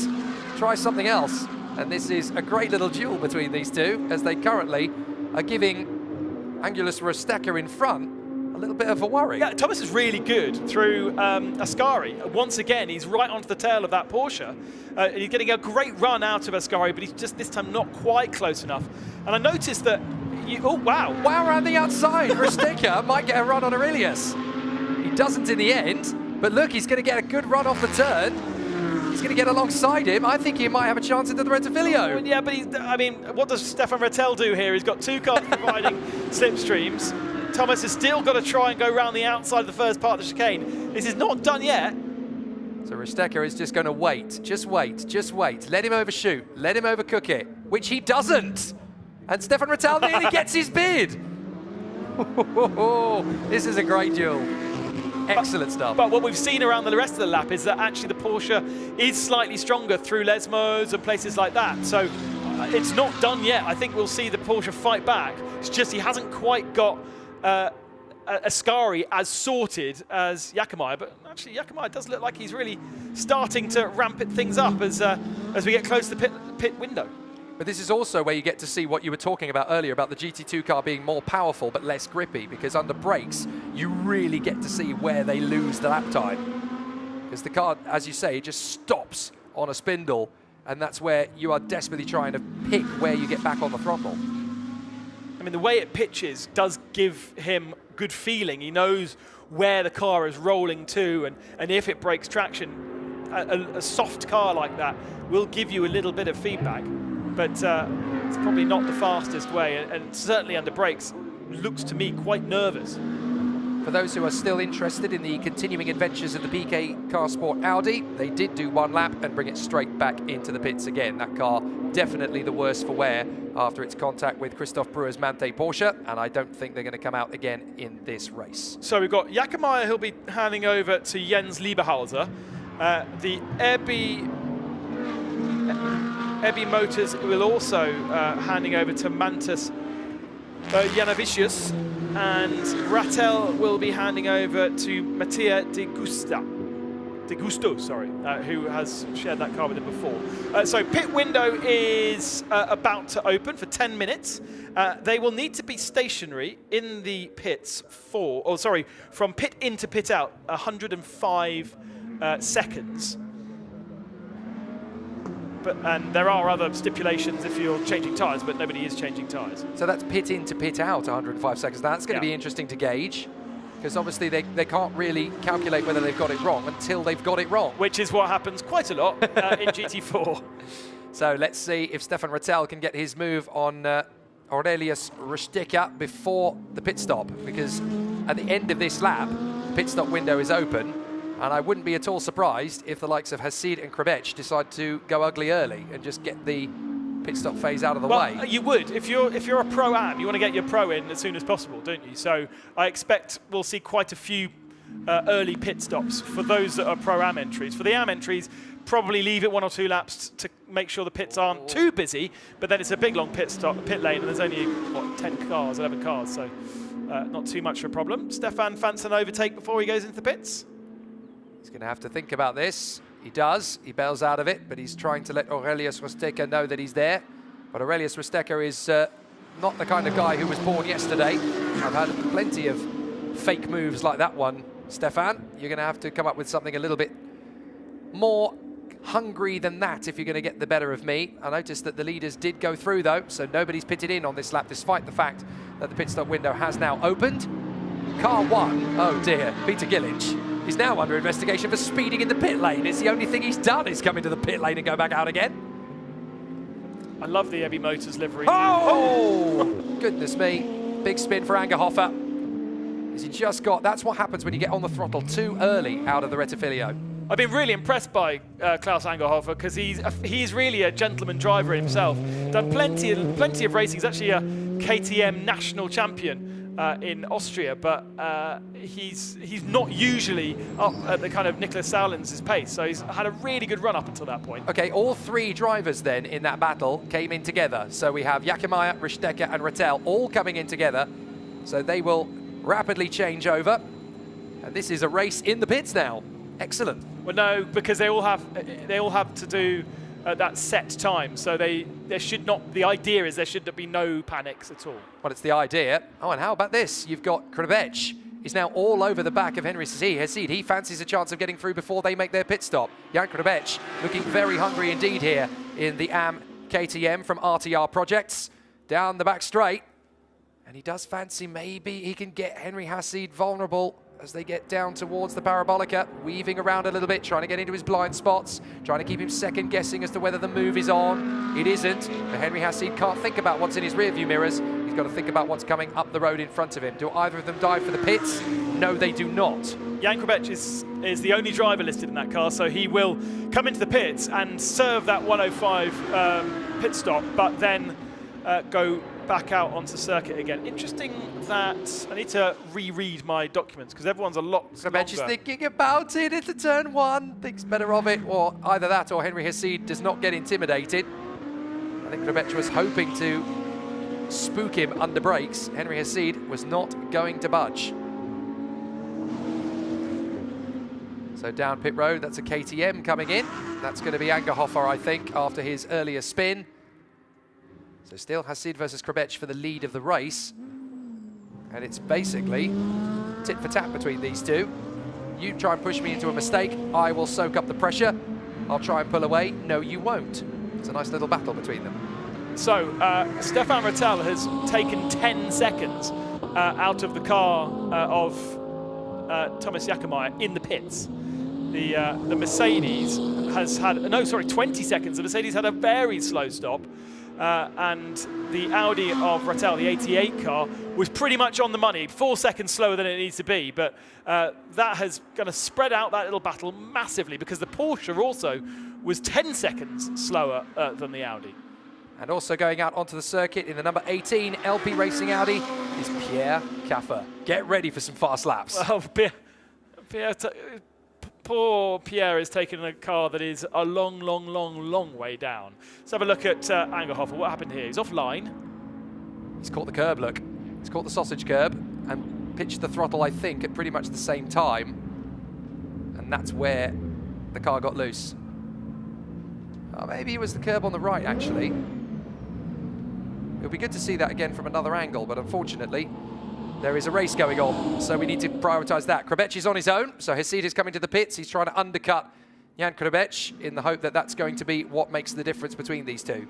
Try something else. And this is a great little duel between these two, as they currently are giving Angelus Restecker in front a little bit of a worry. Yeah, Thomas is really good through Ascari. Once again, he's right onto the tail of that Porsche. He's getting a great run out of Ascari, but he's just this time not quite close enough. And I noticed that, oh wow. Wow, around the outside, Restecker might get a run on Aurelius. He doesn't in the end, but look, he's going to get a good run off the turn. He's going to get alongside him. I think he might have a chance into the Rettifilio. Well, yeah, but I mean, what does Stefan Rattel do here? He's got two cars providing slipstreams. Thomas has still got to try and go around the outside of the first part of the chicane. This is not done yet. So Ristecker is just going to wait. Just wait. Just wait. Let him overshoot. Let him overcook it, which he doesn't. And Stefan Rattel nearly gets his bid. This is a great duel. Excellent stuff. But what we've seen around the rest of the lap is that actually the Porsche is slightly stronger through Lesmos and places like that. So it's not done yet. I think we'll see the Porsche fight back. It's just he hasn't quite got Ascari as sorted as Yakimeyer. But actually Yakimeyer does look like he's really starting to ramp things up as we get close to the pit window. But this is also where you get to see what you were talking about earlier about the GT2 car being more powerful but less grippy, because under brakes you really get to see where they lose the lap time. Because the car, as you say, just stops on a spindle, and that's where you are desperately trying to pick where you get back on the throttle. I mean, the way it pitches does give him good feeling. He knows where the car is rolling to, and if it breaks traction, a soft car like that will give you a little bit of feedback. But it's probably not the fastest way, and certainly under brakes looks to me quite nervous. For those who are still interested in the continuing adventures of the PK Car Sport Audi, they did do one lap and bring it straight back into the pits again. That car definitely the worse for wear after its contact with Christoph Brewer's Mante Porsche, and I don't think they're going to come out again in this race. So we've got Yakimeyer, who'll be handing over to Jens Lieberhauser. The Ebby Motors will also handing over to Mantas Janavicius, and Rattel will be handing over to Mattia De Gusto, who has shared that car with him before. So pit window is about to open for 10 minutes. They will need to be stationary in the pits from pit in to pit out, 105 seconds. And there are other stipulations if you're changing tyres, but nobody is changing tyres. So that's pit in to pit out, 105 seconds. That's going to be interesting to gauge, because obviously they can't really calculate whether they've got it wrong until they've got it wrong. Which is what happens quite a lot in GT4. So let's see if Stefan Rattel can get his move on Aurelius Ristecker before the pit stop, because at the end of this lap, the pit stop window is open. And I wouldn't be at all surprised if the likes of Hasid and Krebech decide to go ugly early and just get the pit stop phase out of the way. You would. If you're a Pro-Am, you want to get your Pro in as soon as possible, don't you? So I expect we'll see quite a few early pit stops for those that are Pro-Am entries. For the Am entries, probably leave it 1 or 2 laps to make sure the pits aren't too busy, but then it's a big long pit lane, and there's only, 10 cars, 11 cars, so not too much of a problem. Stefan fancies an overtake before he goes into the pits? He's going to have to think about this. He does. He bails out of it, but he's trying to let Aurelius Ristecker know that he's there. But Aurelius Ristecker is not the kind of guy who was born yesterday. I've had plenty of fake moves like that one, Stefan. You're going to have to come up with something a little bit more hungry than that if you're going to get the better of me. I noticed that the leaders did go through, though, so nobody's pitted in on this lap, despite the fact that the pit stop window has now opened. Car 1, oh dear, Peter Gillich. He's now under investigation for speeding in the pit lane. It's the only thing he's done is come into the pit lane and go back out again. I love the Ebby Motors livery. Oh! Goodness me. Big spin for Angerhofer. As he just got, that's what happens when you get on the throttle too early out of the Rettifilio. I've been really impressed by Klaus Angerhofer, because he's really a gentleman driver himself. Done plenty of racing. He's actually a KTM national champion in Austria, but he's not usually up at the kind of Nicholas Sauerlands' pace, so he's had a really good run up until that point. Okay, all 3 drivers then in that battle came in together. So we have Yakimeyer, Ristecker and Rattel all coming in together. So they will rapidly change over. And this is a race in the pits now. Excellent. Well, no, because they all have to do that set time. So there should not. The idea is there should be no panics at all. Well, it's the idea. Oh, and how about this? You've got Krebech. He's now all over the back of Henry Hasid. He fancies a chance of getting through before they make their pit stop. Jan Krebech looking very hungry indeed here in the AM KTM from RTR Projects. Down the back straight. And he does fancy maybe he can get Henry Hasid vulnerable as they get down towards the Parabolica, weaving around a little bit, trying to get into his blind spots, trying to keep him second guessing as to whether the move is on. It isn't. But Henry Hassid can't think about what's in his rearview mirrors. He's got to think about what's coming up the road in front of him. Do either of them dive for the pits? No, they do not. Jan Krabech is the only driver listed in that car, so he will come into the pits and serve that 105 pit stop, but then go back out onto circuit again. Interesting that I need to reread my documents because everyone's a lot Krabech is longer. thinking about it into turn one, thinks better of it, or either that or Henry Hassid does not get intimidated. I think Krabech was hoping to spook him under brakes. Henry Hassid was not going to budge. So down pit road, that's a KTM coming in. That's going to be Angerhofer, I think, after his earlier spin. So still Hassid versus Krabech for the lead of the race. And it's basically tit for tat between these two. You try and push me into a mistake, I will soak up the pressure. I'll try and pull away. No, you won't. It's a nice little battle between them. So Stefan Rattel has taken 10 seconds out of the car of Thomas Jakomeyer in the pits. The Mercedes has had, 20 seconds. The Mercedes had a very slow stop. And the Audi of Rattel, the 88 car, was pretty much on the money, 4 seconds slower than it needs to be. But that has going to spread out that little battle massively because the Porsche also was 10 seconds slower than the Audi. And also going out onto the circuit in the number 18 LP Racing Audi is Pierre Caffer. Get ready for some fast laps. Well, poor Pierre is taking a car that is a long way down. Let's have a look at Angerhofer. What happened here? He's offline. He's caught the curb, look. He's caught the sausage curb and pitched the throttle, I think, at pretty much the same time. And that's where the car got loose. Oh, maybe it was the curb on the right, actually. It would be good to see that again from another angle, but unfortunately, there is a race going on, so we need to prioritise that. Krabech is on his own, so Hassid is coming to the pits. He's trying to undercut Jan Krabech in the hope that that's going to be what makes the difference between these two.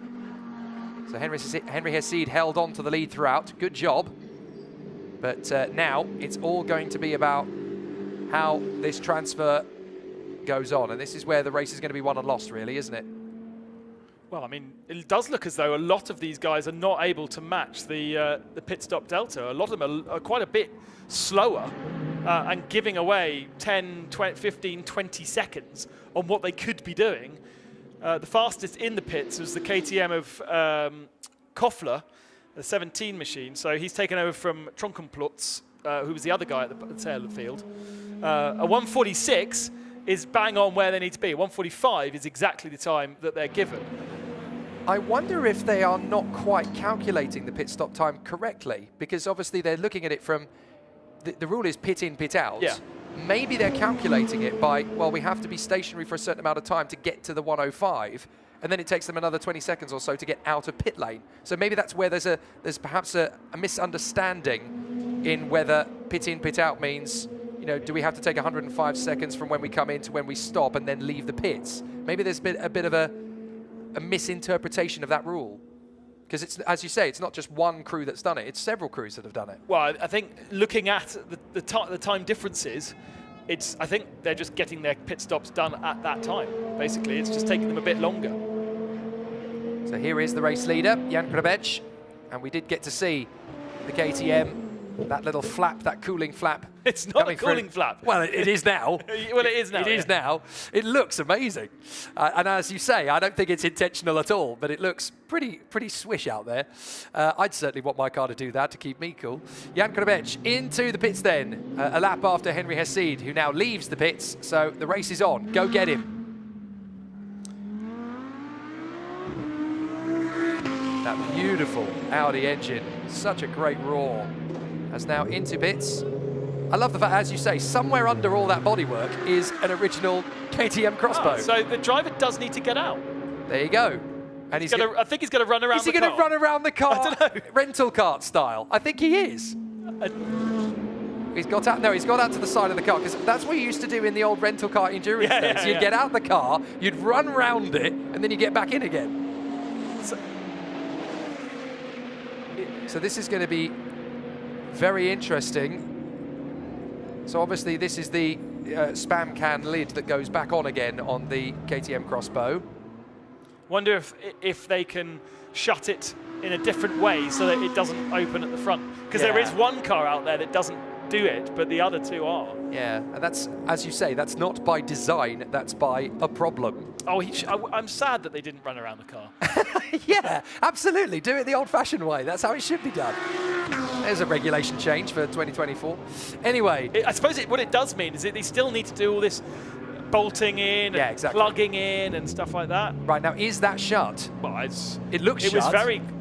So Henry Hassid held on to the lead throughout. Good job. But now it's all going to be about how this transfer goes on. And this is where the race is going to be won and lost, really, isn't it? Well, I mean, it does look as though a lot of these guys are not able to match the pit stop delta. A lot of them are quite a bit slower and giving away 10, 20, 15, 20 seconds on what they could be doing. The fastest in the pits was the KTM of Koffler, the 17 machine. So he's taken over from Trunkenplotz, who was the other guy at the tail of the field. A 146 is bang on where they need to be. 145 is exactly the time that they're given. I wonder if they are not quite calculating the pit stop time correctly, because obviously they're looking at it from, the rule is pit in, pit out. Yeah. Maybe they're calculating it by, well, we have to be stationary for a certain amount of time to get to the 105, and then it takes them another 20 seconds or so to get out of pit lane. So maybe that's where there's perhaps a misunderstanding in whether pit in, pit out means, you know, do we have to take 105 seconds from when we come in to when we stop and then leave the pits? Maybe there's been a bit of a misinterpretation of that rule. Because it's, as you say, it's not just one crew that's done it, it's several crews that have done it. Well, I think looking at the time differences, I think they're just getting their pit stops done at that time. Basically, it's just taking them a bit longer. So here is the race leader, Jan Krabech, and we did get to see the KTM, that little flap, that cooling flap. It's not a cooling flap. Well, it is now. Well, it is now. It is now. It looks amazing. And as you say, I don't think it's intentional at all, but it looks pretty swish out there. I'd certainly want my car to do that to keep me cool. Jan Krabech into the pits then, a lap after Henry Hassid, who now leaves the pits, so the race is on. Go get him. That beautiful Audi engine, such a great roar. As now into bits. I love the fact, as you say, somewhere under all that bodywork is an original KTM crossbow. Oh, so the driver does need to get out. There you go. And I think he's going to run around the car. Is he going to run around the car? I don't know. Rental cart style. I think he is. He's got out. No, he's got out to the side of the car, because that's what you used to do in the old rental car endurance days. You'd get out of the car, you'd run round it, and then you get back in again. So this is going to be very interesting. So obviously this is the spam can lid that goes back on again on the KTM Crossbow. Wonder if they can shut it in a different way so that it doesn't open at the front. Because there is one car out there that doesn't do it, but the other two are. Yeah, and that's, as you say, that's not by design, that's by a problem. Oh, I'm sad that they didn't run around the car. Yeah, absolutely. Do it the old-fashioned way. That's how it should be done. There's a regulation change for 2024. Anyway. I suppose what it does mean is that they still need to do all this bolting in and plugging in and stuff like that. Right, now is that shut? Well, it looks shut.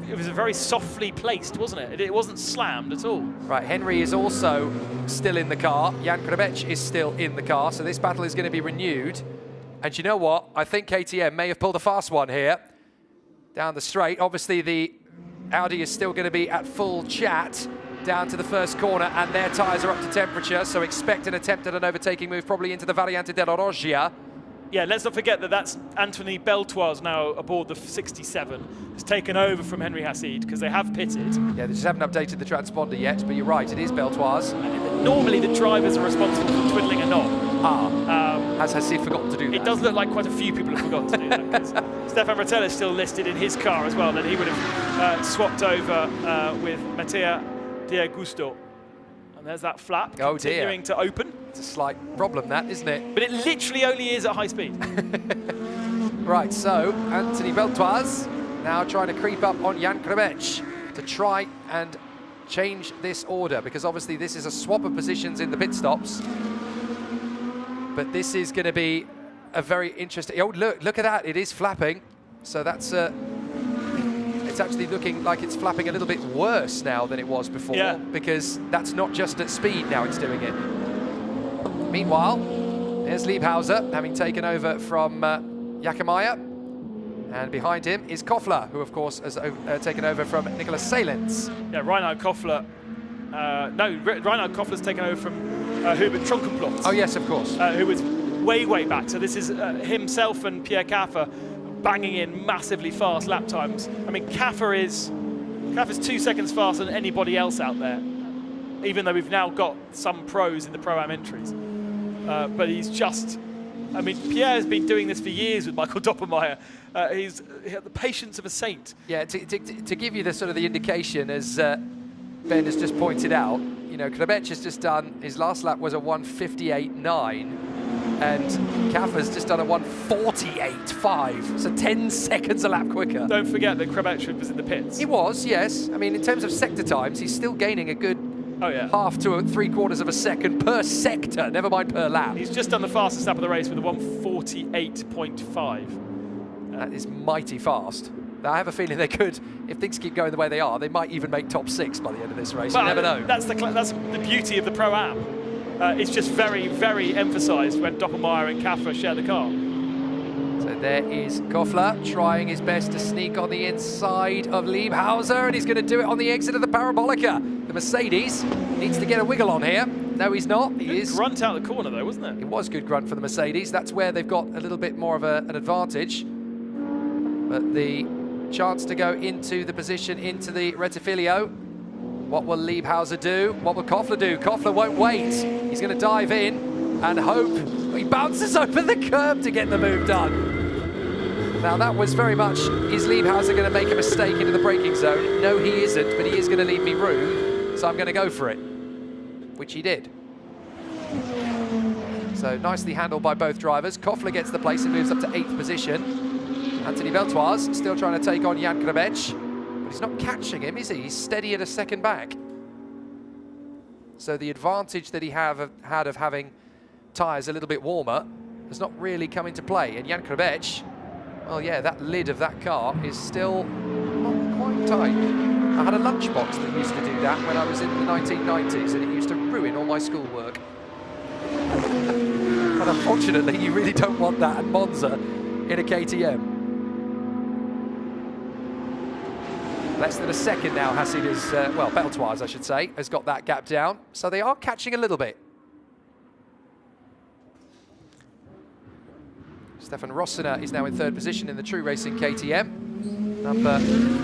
It was very softly placed, wasn't it? It wasn't slammed at all. Right, Henry is also still in the car. Jan Krabech is still in the car, so this battle is going to be renewed. And you know what? I think KTM may have pulled a fast one here down the straight. Obviously, the Audi is still going to be at full chat down to the first corner, and their tyres are up to temperature, so expect an attempt at an overtaking move, probably into the Variante della Roggia. Yeah, let's not forget that that's Anthony Beltoise now aboard the 67. It's taken over from Henry Hassid because they have pitted. Yeah, they just haven't updated the transponder yet, but you're right, it is Beltoise. Normally the drivers are responsible for twiddling a knob. Has Hassid forgotten to do that? It does look like quite a few people have forgotten to do that. 'Cause Stefan Bratella is still listed in his car as well, and he would have swapped over with Mattia D'Agusto. And there's that flap continuing to open. It's a slight problem, that, isn't it? But it literally only is at high speed. Right, so Anthony Beltoise now trying to creep up on Jan Krabech to try and change this order, because obviously this is a swap of positions in the pit stops. But this is going to be a very interesting... Oh, look at that. It is flapping. So that's... it's actually looking like it's flapping a little bit worse now than it was before, because that's not just at speed now it's doing it. Meanwhile, there's Liebhauser having taken over from Jakemeyer, and behind him is Koffler, who of course has taken over from Nicholas Salins. Yeah, Reinhard Koffler. Reinhard Koffler's taken over from Hubert Trunkenplot. Oh yes, of course. Who was way back. So this is himself and Pierre Caffer banging in massively fast lap times. I mean, Caffer's 2 seconds faster than anybody else out there, even though we've now got some pros in the Pro-Am entries. But he's just... I mean, Pierre has been doing this for years with Michael Doppelmayr. He has the patience of a saint. Yeah, to give you the sort of the indication, as Ben has just pointed out, you know, Krabech has just done, his last lap was a 1:58.9, and Caffer's just done a 1:48.5, so 10 seconds a lap quicker. Don't forget that Krabech was in the pits. He was, yes. I mean, in terms of sector times, he's still gaining a good half to 3/4 of a second per sector, never mind per lap. He's just done the fastest lap of the race with a 1:48.5. That is mighty fast. I have a feeling they could, if things keep going the way they are, they might even make top 6 by the end of this race. You never know. That's the beauty of the Pro-Am. It's just very emphasised when Doppelmayr and Caffer share the car. So there is Koffler trying his best to sneak on the inside of Liebhauser, and he's going to do it on the exit of the Parabolica. The Mercedes needs to get a wiggle on here. No, he's not. He is. Grunt out the corner though, wasn't it? It was good grunt for the Mercedes. That's where they've got a little bit more of an advantage. But the chance to go into the position, into the Rettifilio. What will Liebhauser do? What will Koffler do? Koffler won't wait. He's going to dive in and hope. He bounces over the curb to get the move done. Now that was very much, is Liebhauser going to make a mistake into the braking zone? No, he isn't, but he is going to leave me room, so I'm going to go for it, which he did. So nicely handled by both drivers. Koffler gets the place and moves up to 8th position. Anthony Beltoise still trying to take on Jan Krabech, but he's not catching him, is he? He's steady at a second back. So the advantage that he had of having tyres a little bit warmer has not really come into play. And Jan Krabech, well, yeah, that lid of that car is still not quite tight. I had a lunchbox that used to do that when I was in the 1990s, and it used to ruin all my schoolwork. But unfortunately, you really don't want that at Monza in a KTM. Less than a second now, Hassid is, well, Beltoise, I should say, has got that gap down. So they are catching a little bit. Stefan Rossiner is now in 3rd position in the True Racing KTM. Number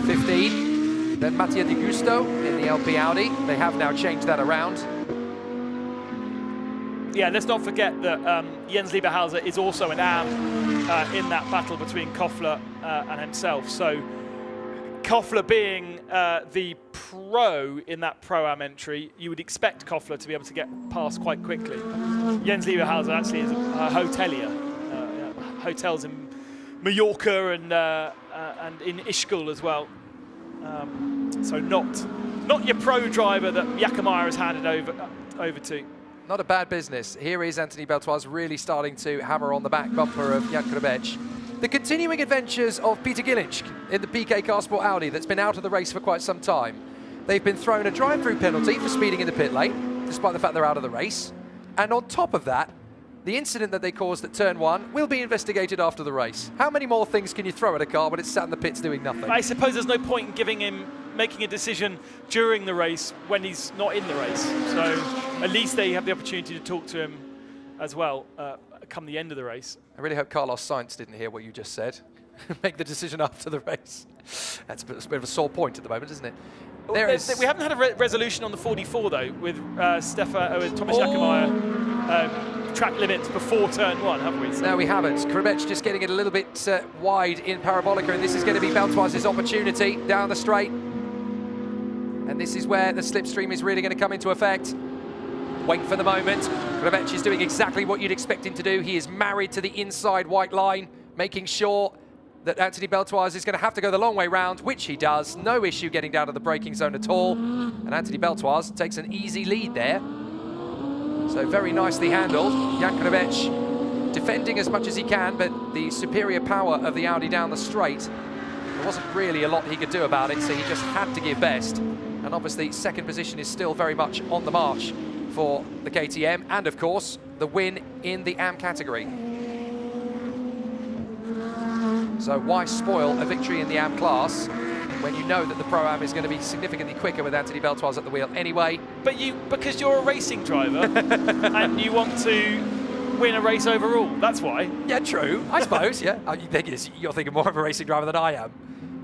15. Then Mattia Di Gusto in the LP Audi. They have now changed that around. Yeah, let's not forget that Jens Lieberhauser is also an AM in that battle between Koffler and himself. So Koffler being the pro in that Pro-Am entry, you would expect Koffler to be able to get past quite quickly. Jens Lieberhauser actually is a hotelier. Hotels in Mallorca and in Ischgl as well. So not your pro driver that Jakomeyer has handed over to. Not a bad business. Here is Anthony Beltoise really starting to hammer on the back bumper of Jan Krabech. The continuing adventures of Peter Gillich in the PK Carsport Audi that's been out of the race for quite some time. They've been thrown a drive-through penalty for speeding in the pit lane, despite the fact they're out of the race. And on top of that, the incident that they caused at turn 1 will be investigated after the race. How many more things can you throw at a car when it's sat in the pits doing nothing? I suppose there's no point in giving him making a decision during the race when he's not in the race. So at least they have the opportunity to talk to him as well come the end of the race. I really hope Carlos Sainz didn't hear what you just said. Make the decision after the race. That's a bit of a sore point at the moment, isn't it? We haven't had a resolution on the 44 though, with Thomas Jakomeyer track limits before turn 1, have we? So no, we haven't. Krabech just getting it a little bit wide in Parabolica, and this is going to be Beltoise's opportunity down the straight. And this is where the slipstream is really going to come into effect. Wait for the moment. Krabech is doing exactly what you'd expect him to do. He is married to the inside white line, making sure that Anthony Beltoise is going to have to go the long way round, which he does. No issue getting down to the braking zone at all. And Anthony Beltoise takes an easy lead there. So very nicely handled. Jan Krabech defending as much as he can, but the superior power of the Audi down the straight, there wasn't really a lot he could do about it, so he just had to give best. And obviously second position is still very much on the march for the KTM, and of course the win in the AM category. So why spoil a victory in the AM class when you know that the Pro-Am is going to be significantly quicker with Anthony Beltoise at the wheel anyway? But because you're a racing driver and you want to win a race overall, that's why. Yeah, true, I suppose, yeah. The thing is, you're thinking more of a racing driver than I am.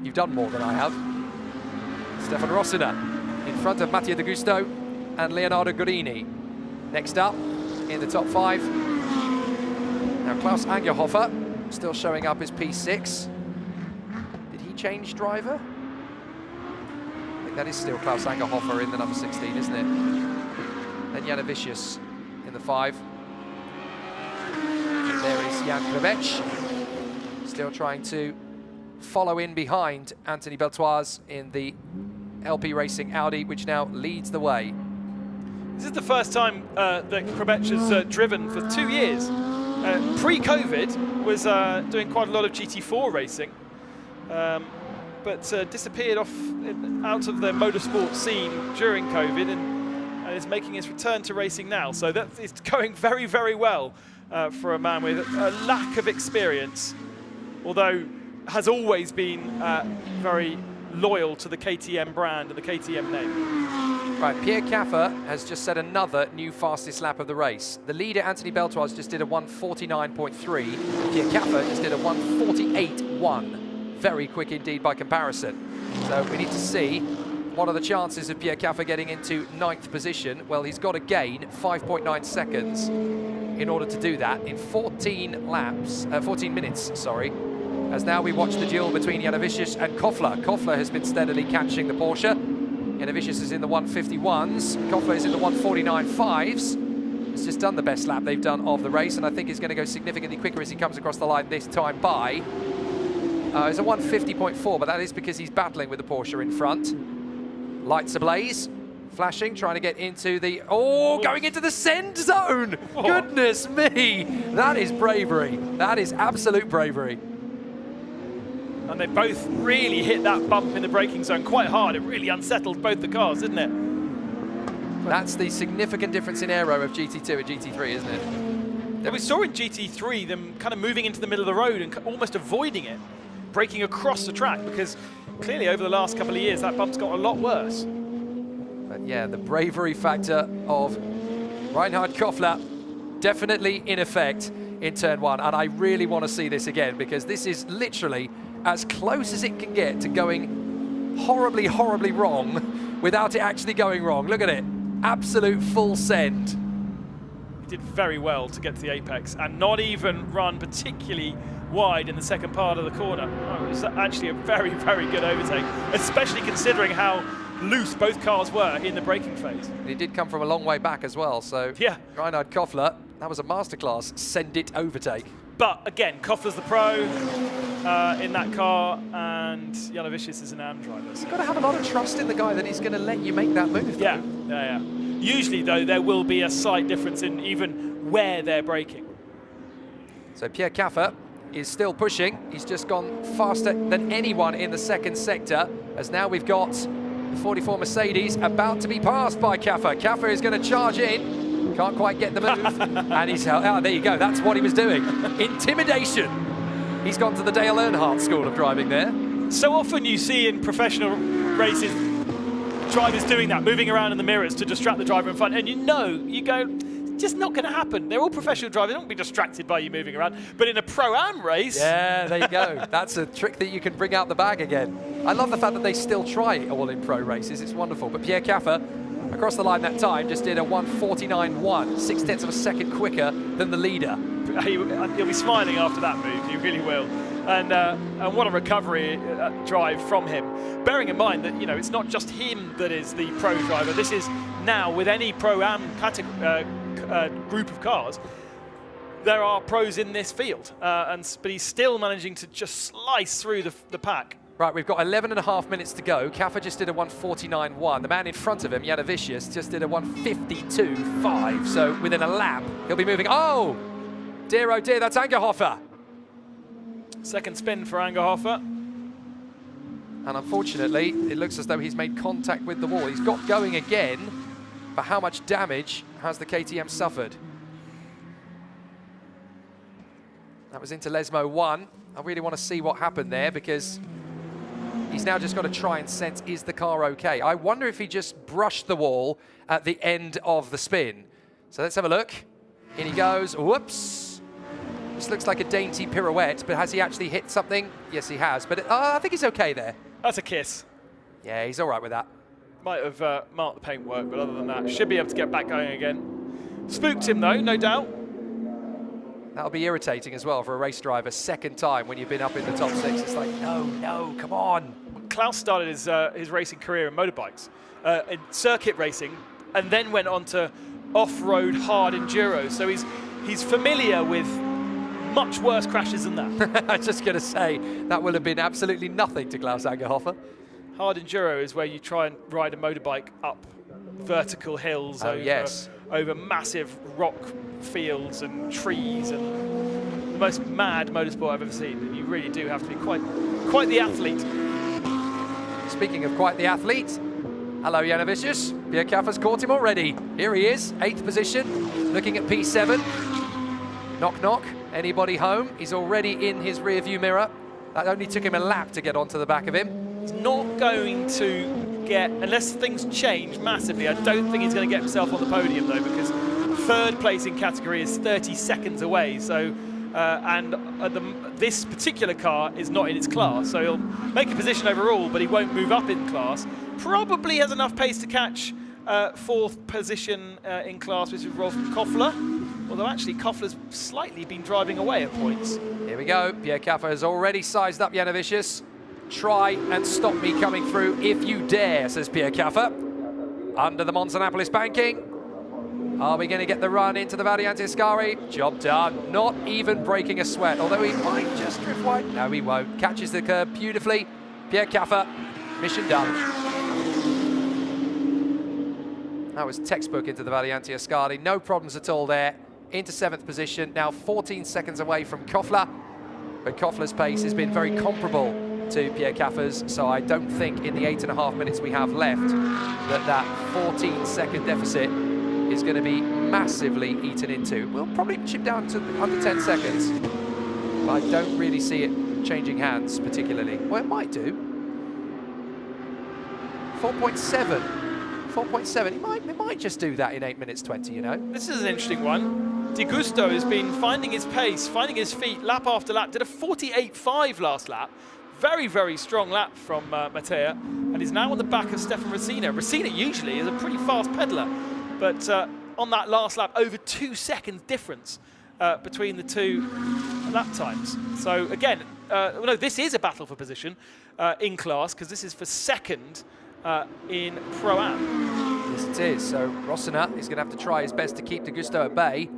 You've done more than I have. Stefan Rossiner in front of Mattia De Gusto and Leonardo Guarini. Next up in the top 5. Now Klaus Angerhofer still showing up as P6. Did he change driver? I think that is still Klaus Angerhofer in the number 16, isn't it? Then Janavicius in the 5. And there is Jan Krabech, still trying to follow in behind Anthony Beltoise in the LP Racing Audi, which now leads the way. This is the first time that Krabech has driven for 2 years. Pre-COVID was doing quite a lot of GT4 racing, but disappeared out of the motorsport scene during COVID and is making his return to racing now. So that is going very, very well for a man with a lack of experience, although has always been very loyal to the KTM brand and the KTM name. Right, Pierre Caffer has just set another new fastest lap of the race. The leader, Anthony Beltoise, just did a 1:49.3. Pierre Caffer just did a 1:48.1. Very quick indeed by comparison. So we need to see what are the chances of Pierre Caffer getting into 9th position. Well, he's got to gain 5.9 seconds in order to do that in 14 minutes, sorry. As now we watch the duel between Janavicius and Koffler. Koffler has been steadily catching the Porsche. Janavicius is in the 151s. Koffler is in the 149.5s. He's just done the best lap they've done of the race, and I think he's going to go significantly quicker as he comes across the line this time by. It's a 150.4, but that is because he's battling with the Porsche in front. Lights ablaze, flashing, trying to get into the... Oh, going into the send zone! Oh. Goodness me! That is bravery. That is absolute bravery. And they both really hit that bump in the braking zone quite hard. It really unsettled both the cars, didn't it? That's the significant difference in aero of GT2 and GT3, isn't it? Yeah, we saw in GT3 them kind of moving into the middle of the road and almost avoiding it, braking across the track, because clearly over the last couple of years that bump's got a lot worse. But yeah, the bravery factor of Reinhard Koffler definitely in effect in turn 1. And I really want to see this again, because this is literally as close as it can get to going horribly, horribly wrong without it actually going wrong. Look at it. Absolute full send. He did very well to get to the apex and not even run particularly wide in the second part of the corner. Oh, it was actually a very, very good overtake, especially considering how loose both cars were in the braking phase. And he did come from a long way back as well, so yeah, Reinhard Koffler, that was a masterclass send it overtake. But again, Koffler's the pro in that car, and Janovicius is an AM driver. So. You've got to have a lot of trust in the guy that he's going to let you make that move. Yeah, yeah, yeah. Usually, though, there will be a slight difference in even where they're braking. So Pierre Caffer is still pushing. He's just gone faster than anyone in the second sector, as now we've got the 44 Mercedes about to be passed by Caffer. Caffer is going to charge in. Can't quite get the move. And he's held. Oh, there you go. That's what he was doing. Intimidation. He's gone to the Dale Earnhardt School of Driving there. So often you see in professional races drivers doing that, moving around in the mirrors to distract the driver in front. And you go, just not going to happen. They're all professional drivers. They don't be distracted by you moving around. But in a Pro-Am race... Yeah, there you go. That's a trick that you can bring out the bag again. I love the fact that they still try it all in pro races. It's wonderful. But Pierre Caffer, across the line that time, just did a 1:49.1, 0.6 of a second quicker than the leader. He'll be smiling after that move, he really will. And what a recovery drive from him. Bearing in mind that, it's not just him that is the pro driver. This is now, with any Pro-Am group of cars, there are pros in this field. But he's still managing to just slice through the pack. Right, we've got 11.5 minutes to go. Caffer just did a 1:49.1. The man in front of him, Janovicius, just did a 1:52.5. So within a lap, he'll be moving. Oh dear, that's Angerhofer. Second spin for Angerhofer. And unfortunately, it looks as though he's made contact with the wall. He's got going again, but how much damage has the KTM suffered? That was into Lesmo 1. I really want to see what happened there, because he's now just got to try and sense, is the car okay? I wonder if he just brushed the wall at the end of the spin. So let's have a look. In he goes. Whoops. This looks like a dainty pirouette, but has he actually hit something? Yes, he has. But I think he's okay there. That's a kiss. Yeah, he's all right with that. Might have marked the paintwork, but other than that, should be able to get back going again. Spooked him, though, no doubt. That'll be irritating as well for a race driver. Second time when you've been up in the top 6. It's like, no, come on. Klaus started his racing career in motorbikes, in circuit racing, and then went on to off-road hard enduro. So he's familiar with much worse crashes than that. I was just going to say, that will have been absolutely nothing to Klaus Angerhofer. Hard enduro is where you try and ride a motorbike up vertical hills over massive rock fields and trees, and the most mad motorsport I've ever seen. You really do have to be quite the athlete. Speaking of quite the athlete, hello Janovicius. Pierre Caffer's caught him already. Here he is, 8th position, looking at P7. Knock, knock. Anybody home? He's already in his rear-view mirror. That only took him a lap to get onto the back of him. He's not going to get, unless things change massively, I don't think he's going to get himself on the podium, though, because third place in category is 30 seconds away. So, this particular car is not in its class, so he'll make a position overall, but he won't move up in class. Probably has enough pace to catch 4th position in class, which is Rolf Koffler. Although actually Koffler's slightly been driving away at points. Here we go. Pierre Caffer has already sized up Janovicius. Try and stop me coming through if you dare, says Pierre Caffer. Under the Monza-Napoli banking. Are we going to get the run into the Variante Ascari? Job done. Not even breaking a sweat, although he might just drift wide. No, he won't. Catches the curb beautifully. Pierre Caffer, mission done. That was textbook into the Variante Ascari. No problems at all there. Into 7th position, now 14 seconds away from Koffler. But Koffler's pace has been very comparable to Pierre Caffer's, so I don't think in the 8.5 minutes we have left that 14-second deficit is going to be massively eaten into. We'll probably chip down to under 10 seconds, but I don't really see it changing hands particularly. Well, it might do. 4.7. 4.7. It might just do that in 8 minutes 20, you know. This is an interesting one. Di Gusto has been finding his pace, finding his feet lap after lap. Did a 48.5 last lap. Very, very strong lap from Mattea, and is now on the back of Stefan Racina. Racina usually is a pretty fast peddler, but on that last lap, over 2 seconds difference between the two lap times. So again, no, this is a battle for position in class, because this is for second in Pro-Am. Yes, it is. So Rossiner is going to have to try his best to keep De Gusto at bay.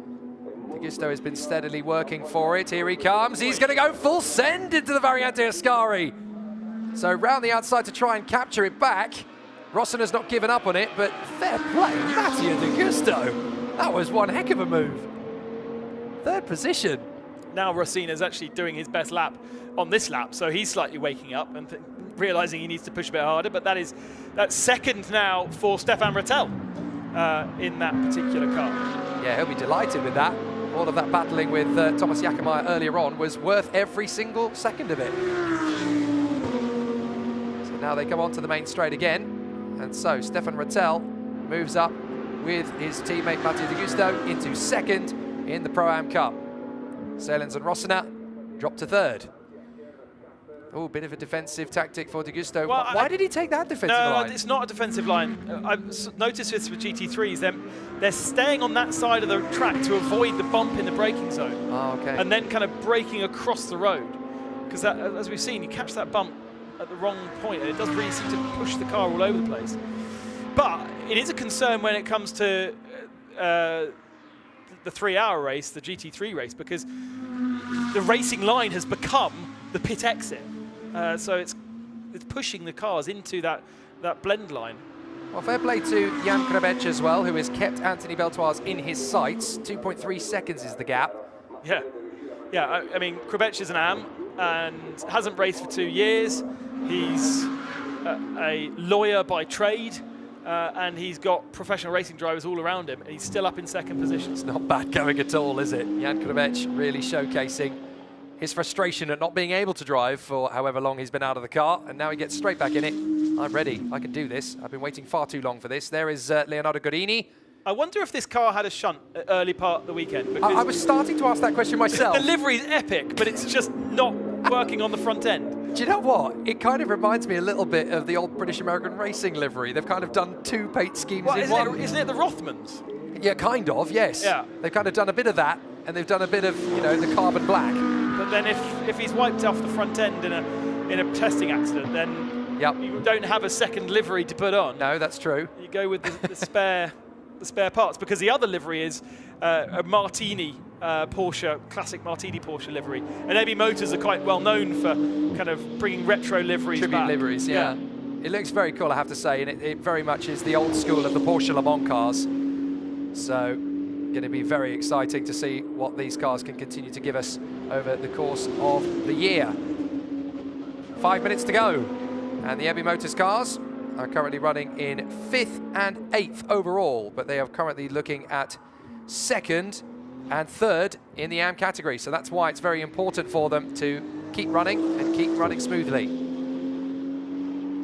De Gusto has been steadily working for it. Here he comes. He's going to go full send into the Variante Ascari. So round the outside to try and capture it back. Rossiner's not given up on it, but fair play, Mattia De Gusto. That was one heck of a move. Third position. Now Rossina's actually doing his best lap on this lap, so he's slightly waking up and realizing he needs to push a bit harder, but that's second now for Stefan Rattel in that particular car. Yeah, he'll be delighted with that. All of that battling with Thomas Jackemeyer earlier on was worth every single second of it. So now they come onto the main straight again, and so Stefan Rattel moves up with his teammate Mattia De Gusto into second in the Pro-Am Cup. Seelens and Rossiner drop to third. Oh, bit of a defensive tactic for De Gusto. Well, Why did he take that defensive line? No, it's not a defensive line. I've noticed this with GT3s. They're staying on that side of the track to avoid the bump in the braking zone. Oh, okay. And then kind of braking across the road. Because as we've seen, you catch that bump at the wrong point, and it does really seem to push the car all over the place. But it is a concern when it comes to the 3-hour race, the GT3 race, because the racing line has become the pit exit. So it's pushing the cars into that blend line. Well, fair play to Jan Krabech as well, who has kept Anthony Beltoise in his sights. 2.3 seconds is the gap. Yeah. I mean, Krabech is an AM and hasn't raced for 2 years. He's a lawyer by trade. And he's got professional racing drivers all around him, and he's still up in second position. It's not bad going at all, is it? Jan Krabech really showcasing his frustration at not being able to drive for however long he's been out of the car, and now he gets straight back in it. I'm ready. I can do this. I've been waiting far too long for this. There is Leonardo Guarini. I wonder if this car had a shunt at early part of the weekend. I was starting to ask that question myself. The livery's epic, but it's just not working on the front end. Do you know what? It kind of reminds me a little bit of the old British American racing livery. They've kind of done 2 paint schemes in one. Isn't it the Rothmans? Yeah, kind of, yes. Yeah. They've kind of done a bit of that, and they've done a bit of, the carbon black. But then if he's wiped off the front end in a testing accident, then you don't have a second livery to put on. No, that's true. You go with the spare parts, because the other livery is a Martini Porsche, classic Martini Porsche livery. And AB Motors are quite well known for kind of bringing retro liveries Tribute back. liveries, yeah. It looks very cool, I have to say, and it very much is the old school of the Porsche Le Mans cars. So, going to be very exciting to see what these cars can continue to give us over the course of the year. 5 minutes to go, and the AB Motors cars are currently running in 5th and 8th overall, but they are currently looking at 2nd and 3rd in the AM category. So that's why it's very important for them to keep running and keep running smoothly.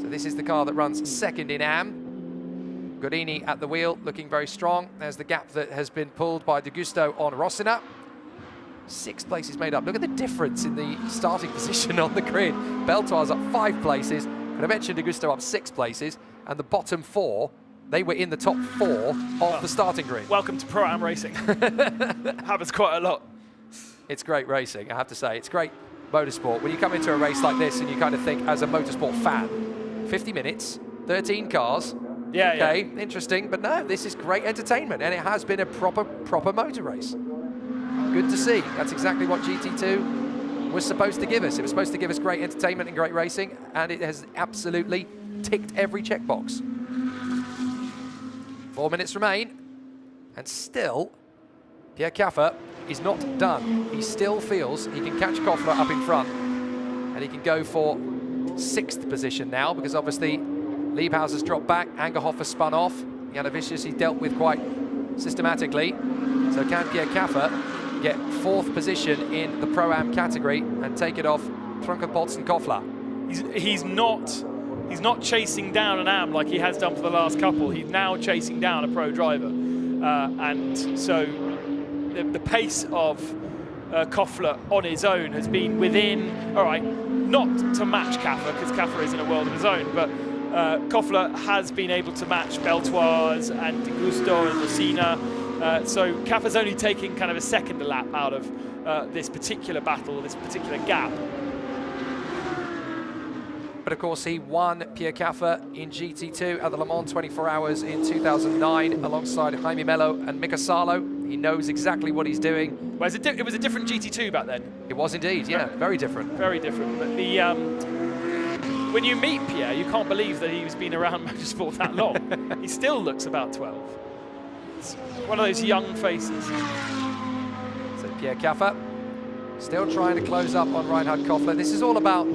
So this is the car that runs 2nd in AM. Guarini at the wheel, looking very strong. There's the gap that has been pulled by De Gusto on Rossiner. 6 places made up. Look at the difference in the starting position on the grid. Beltoise up 5 places. Krabech and De Gusto up 6 places, and the bottom 4, they were in the top 4 of the starting grid. Welcome to Pro-Am racing. Happens quite a lot. It's great racing, I have to say. It's great motorsport. When you come into a race like this and you kind of think, as a motorsport fan, 50 minutes, 13 cars, okay, interesting, but no, this is great entertainment, and it has been a proper motor race. Good to see. That's exactly what GT2 was supposed to give us. It was supposed to give us great entertainment and great racing, and it has absolutely ticked every checkbox. 4 minutes remain, and still, Pierre Caffer is not done. He still feels he can catch Koffler up in front, and he can go for 6th position now, because obviously Liebhauser's dropped back, Angerhoff has spun off, Janovicius he dealt with quite systematically. So can Pierre Caffer get 4th position in the Pro-Am category and take it off Trunkenpolz and Koffler? He's not chasing down an AM like he has done for the last couple. He's now chasing down a pro driver. And so the pace of Koffler on his own has been within, all right, not to match Caffer, because Caffer is in a world of his own, but Koffler has been able to match Beltoise and De Gusto and Rossina. So Caffer's only taking kind of a second lap out of this particular battle, this particular gap. But of course, he won Pierre Caffer in GT2 at the Le Mans 24 Hours in 2009 alongside Jaime Mello and Mika Salo. He knows exactly what he's doing. Well, it was a different GT2 back then. It was indeed, yeah, very different. Very different. But the when you meet Pierre, you can't believe that he's been around motorsport that long. He still looks about 12. It's one of those young faces. So Pierre Caffer still trying to close up on Reinhard Koffler. This is all about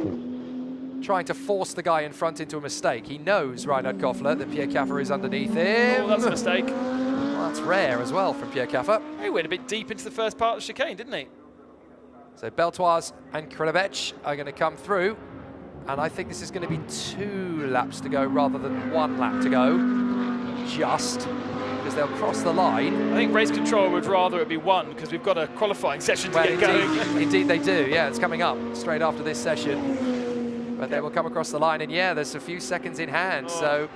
trying to force the guy in front into a mistake. He knows, Reinhard Koffler, that Pierre Caffer is underneath him. Oh, that's a mistake. Well, that's rare as well from Pierre Caffer. He went a bit deep into the first part of the chicane, didn't he? So Beltoise and Krivec are going to come through. And I think this is going to be 2 laps to go rather than 1 lap to go. Just because they'll cross the line. I think race control would rather it be 1 because we've got a qualifying session to get going. Indeed they do, yeah, it's coming up straight after this session. But they will come across the line, and yeah, there's a few seconds in hand, so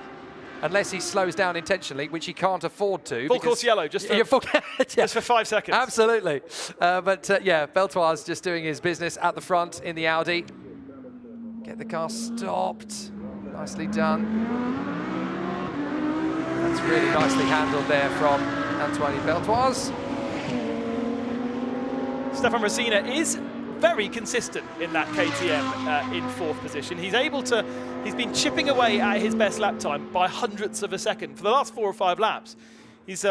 unless he slows down intentionally, which he can't afford to. Full course yellow, just for, just for 5 seconds. Absolutely. Yeah, Beltoise just doing his business at the front in the Audi. Get the car stopped. Nicely done. That's really nicely handled there from Antoine Beltoise. Stefan Rosina is very consistent in that KTM in 4th position. He's been chipping away at his best lap time by hundredths of a second for the last 4 or 5 laps. It's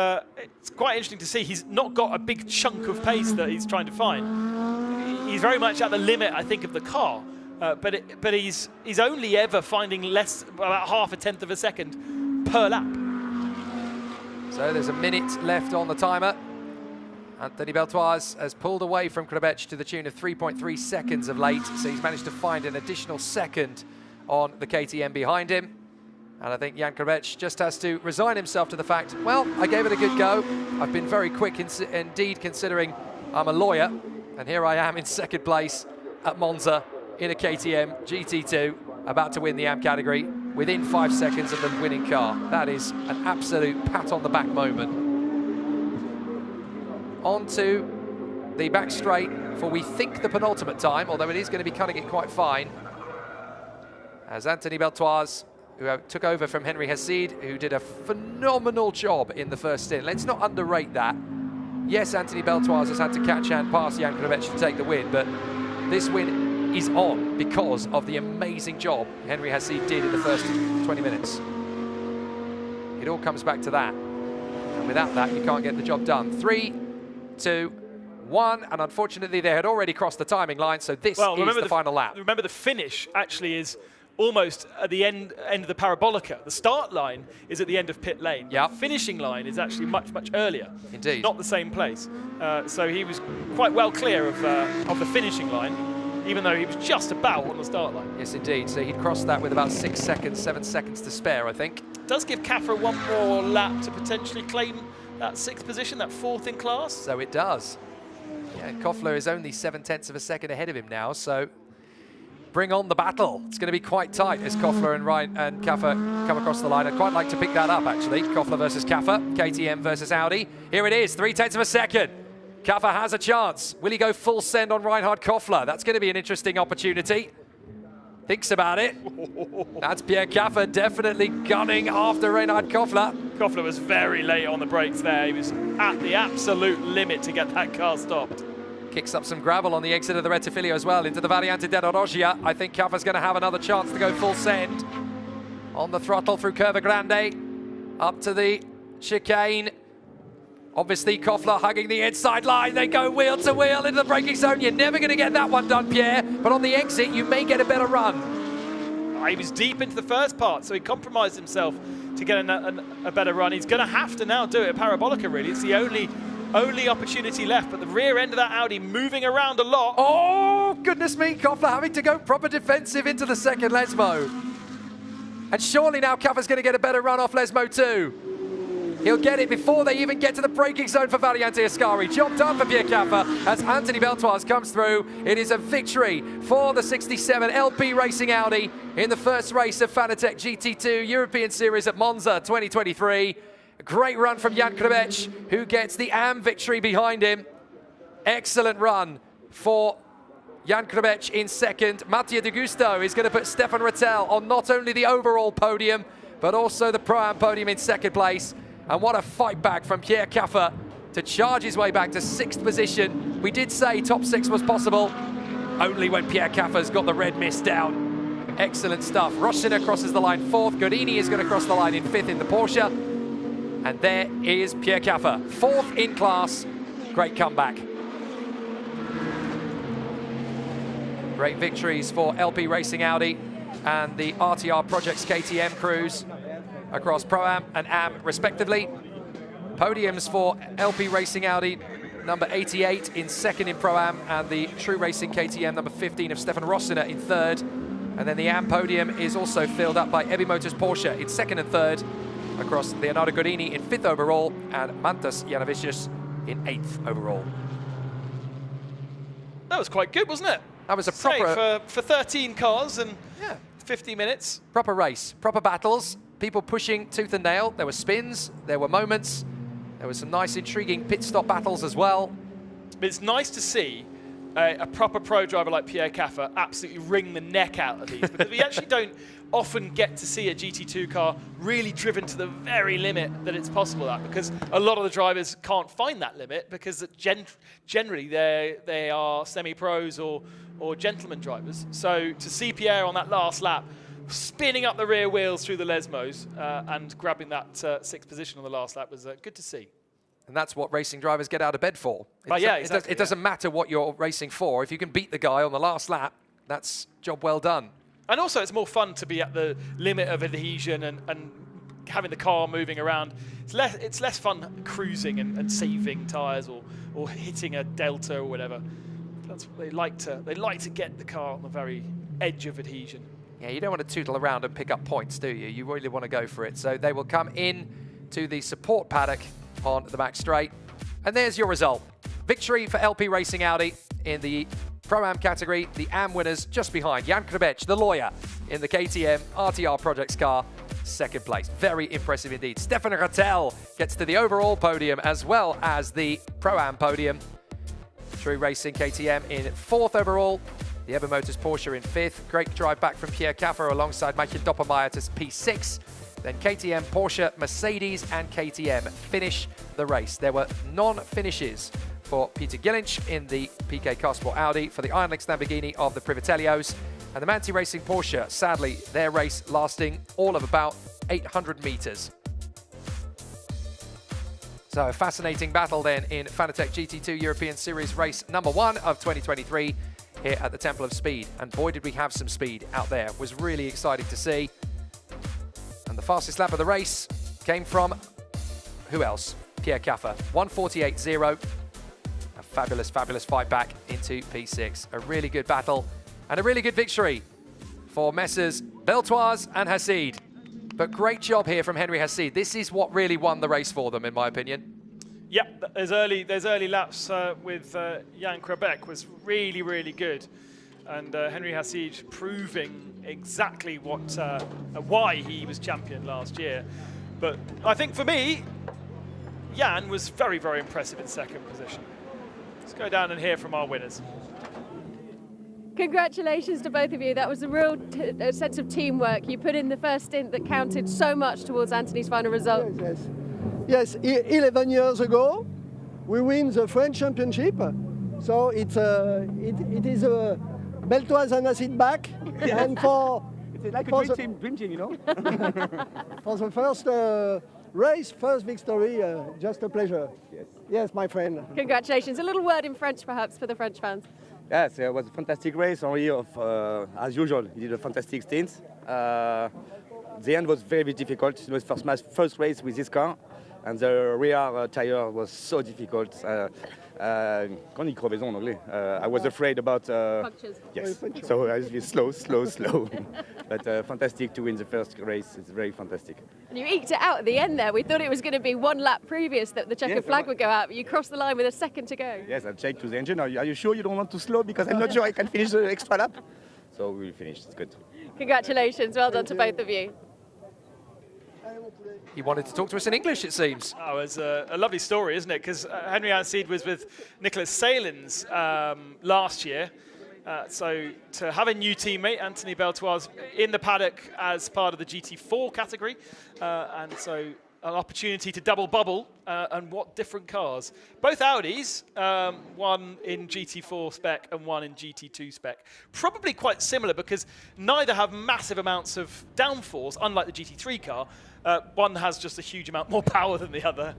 quite interesting to see. He's not got a big chunk of pace that he's trying to find. He's very much at the limit, I think, of the car. But he's only ever finding about half a tenth of a second per lap. So there's a minute left on the timer. Anthony Beltoise has pulled away from Krivec to the tune of 3.3 seconds of late, so he's managed to find an additional second on the KTM behind him. And I think Jan Krivec just has to resign himself to the fact, well, I gave it a good go. I've been very quick indeed, considering I'm a lawyer, and here I am in 2nd place at Monza in a KTM GT2, about to win the AM category within 5 seconds of the winning car. That is an absolute pat on the back moment. Onto the back straight for, we think, the penultimate time, although it is going to be cutting it quite fine. As Anthony Beltoise, who took over from Henry Hessid, who did a phenomenal job in the first stint. Let's not underrate that. Yes, Anthony Beltoise has had to catch and pass Jan Krivec to take the win, but this win is on because of the amazing job Henry Hessid did in the first 20 minutes. It all comes back to that. And without that, you can't get the job done. 3, 2, 1, and unfortunately they had already crossed the timing line, so this is the final lap. Remember, the finish actually is almost at the end of the parabolica. The start line is at the end of pit lane. Yep. The finishing line is actually much, much earlier. Indeed. Not the same place. So he was quite well clear of the finishing line, even though he was just about on the start line. Yes, indeed. So he'd crossed that with about 6 seconds, 7 seconds to spare, I think. Does give Caffer 1 more lap to potentially claim that 6th position, that 4th in class. So it does. Yeah, Koffler is only 7/10 of a second ahead of him now, so bring on the battle. It's going to be quite tight as Koffler and Caffer come across the line. I'd quite like to pick that up, actually. Koffler versus Caffer, KTM versus Audi. Here it is, 3/10 of a second. Caffer has a chance. Will he go full send on Reinhard Koffler? That's going to be an interesting opportunity. Thinks about it. That's Pierre Caffer definitely gunning after Reinhard Koffler. Koffler was very late on the brakes there. He was at the absolute limit to get that car stopped. Kicks up some gravel on the exit of the Rettifilio as well into the Variante della Roggia. I think Caffer's going to have another chance to go full send. On the throttle through Curva Grande. Up to the chicane. Obviously, Koffler hugging the inside line. They go wheel to wheel into the braking zone. You're never going to get that one done, Pierre. But on the exit, you may get a better run. He was deep into the first part, so he compromised himself to get a better run. He's going to have to now do it at Parabolica, really. It's the only opportunity left. But the rear end of that Audi moving around a lot. Oh, goodness me. Koffler having to go proper defensive into the second Lesmo. And surely now Caffer's going to get a better run off Lesmo too. He'll get it before they even get to the braking zone for Variante Ascari. Job done for Pierre Caffer as Anthony Beltoise comes through. It is a victory for the 67 LP Racing Audi in the first race of Fanatec GT2 European Series at Monza 2023. Great run from Jan Krbec, who gets the AM victory behind him. Excellent run for Jan Krbec in second. Mattia De Gusto is going to put Stefan Rattel on not only the overall podium, but also the Pro-Am podium in second place. And what a fight back from Pierre Caffer to charge his way back to 6th position. We did say top 6 was possible, only when Pierre Caffer's got the red mist down. Excellent stuff. Rossiner crosses the line 4th. Godini is going to cross the line in 5th in the Porsche. And there is Pierre Caffer, 4th in class. Great comeback. Great victories for LP Racing Audi and the RTR Projects KTM crews across Pro-Am and Am respectively. Podiums for LP Racing Audi, number 88 in 2nd in Pro-Am, and the True Racing KTM number 15 of Stefan Rossiner in 3rd. And then the Am podium is also filled up by Ebi Motors Porsche in 2nd and 3rd, across Leonardo Godini in 5th overall and Mantas Janovicius in 8th overall. That was quite good, wasn't it? That was a proper... for 13 cars and 50 minutes. Proper race, proper battles, people pushing tooth and nail. There were spins, there were moments, there were some nice intriguing pit stop battles as well. But it's nice to see a proper pro driver like Pierre Caffer absolutely wring the neck out of these, because we actually don't often get to see a GT2 car really driven to the very limit that it's possible at, because a lot of the drivers can't find that limit because generally they are semi-pros or gentleman drivers. So to see Pierre on that last lap spinning up the rear wheels through the Lesmos and grabbing that 6th position on the last lap was good to see. And that's what racing drivers get out of bed for. Exactly, it doesn't matter what you're racing for. If you can beat the guy on the last lap, that's job well done. And also it's more fun to be at the limit of adhesion and having the car moving around. It's less fun cruising and saving tyres or hitting a delta or whatever. That's what they like to get the car on the very edge of adhesion. Yeah, you don't want to tootle around and pick up points, do you? You really want to go for it. So they will come in to the support paddock on the back straight. And there's your result. Victory for LP Racing Audi in the Pro-Am category. The Am winners just behind Jan Krbec, the lawyer, in the KTM RTR Projects car, 2nd place. Very impressive indeed. Stefan Rattel gets to the overall podium as well as the Pro-Am podium. True Racing KTM in 4th overall. The Eber Motors Porsche in 5th. Great drive back from Pierre Caffer alongside Michael Doppelmayr to P6. Then KTM, Porsche, Mercedes and KTM finish the race. There were non-finishes for Peter Gillinch in the PK Carsport Audi, for the Ironlix Lamborghini of the Privatellios, and the Manti Racing Porsche, sadly, their race lasting all of about 800 meters. So a fascinating battle then in Fanatec GT2 European Series race number 1 of 2023 here at the Temple of Speed. And boy, did we have some speed out there. It was really exciting to see. And the fastest lap of the race came from, who else? Pierre Caffer, 1:48.0. A fabulous, fabulous fight back into P6. A really good battle and a really good victory for Messrs Beltoise and Hassid. But great job here from Henry Hassid. This is what really won the race for them, in my opinion. Yeah, there's early laps with Jan Krbec was really, really good. And Henry Hassid proving exactly why he was champion last year. But I think for me, Jan was very, very impressive in 2nd position. Let's go down and hear from our winners. Congratulations to both of you. That was a real sense of teamwork. You put in the first stint that counted so much towards Anthony's final result. Yes, 11 years ago, we win the French championship. So it is a Beltoise and Hassid back. Yes. And it's like a dream team, you know. For the first race, first victory, just a pleasure. Yes, my friend. Congratulations. A little word in French, perhaps, for the French fans. Yes, it was a fantastic race. Henri, as usual, he did a fantastic stint. The end was very, very difficult. It was my first race with this car, and the rear tire was so difficult. Quand il crevaison en anglais. I was afraid about... Punctures. Yes, so I was slow. But fantastic to win the first race. It's very fantastic. And you eked it out at the end there. We thought it was going to be 1 lap previous that the checkered flag would go out, but you crossed the line with a second to go. Yes, I checked to the engine. Are you sure you don't want to slow? Because I'm not sure I can finish the extra lap. So we finished. It's good. Congratulations. Well done to both of you. he wanted to talk to us in English, it seems. Oh, it's a lovely story, isn't it? Because Henry Anseed was with Nicholas Salins last year. So to have a new teammate, Anthony Beltoise, in the paddock as part of the GT4 category, and so an opportunity to double bubble, and what different cars. Both Audis, one in GT4 spec and one in GT2 spec. Probably quite similar because neither have massive amounts of downforce, unlike the GT3 car. One has just a huge amount more power than the other.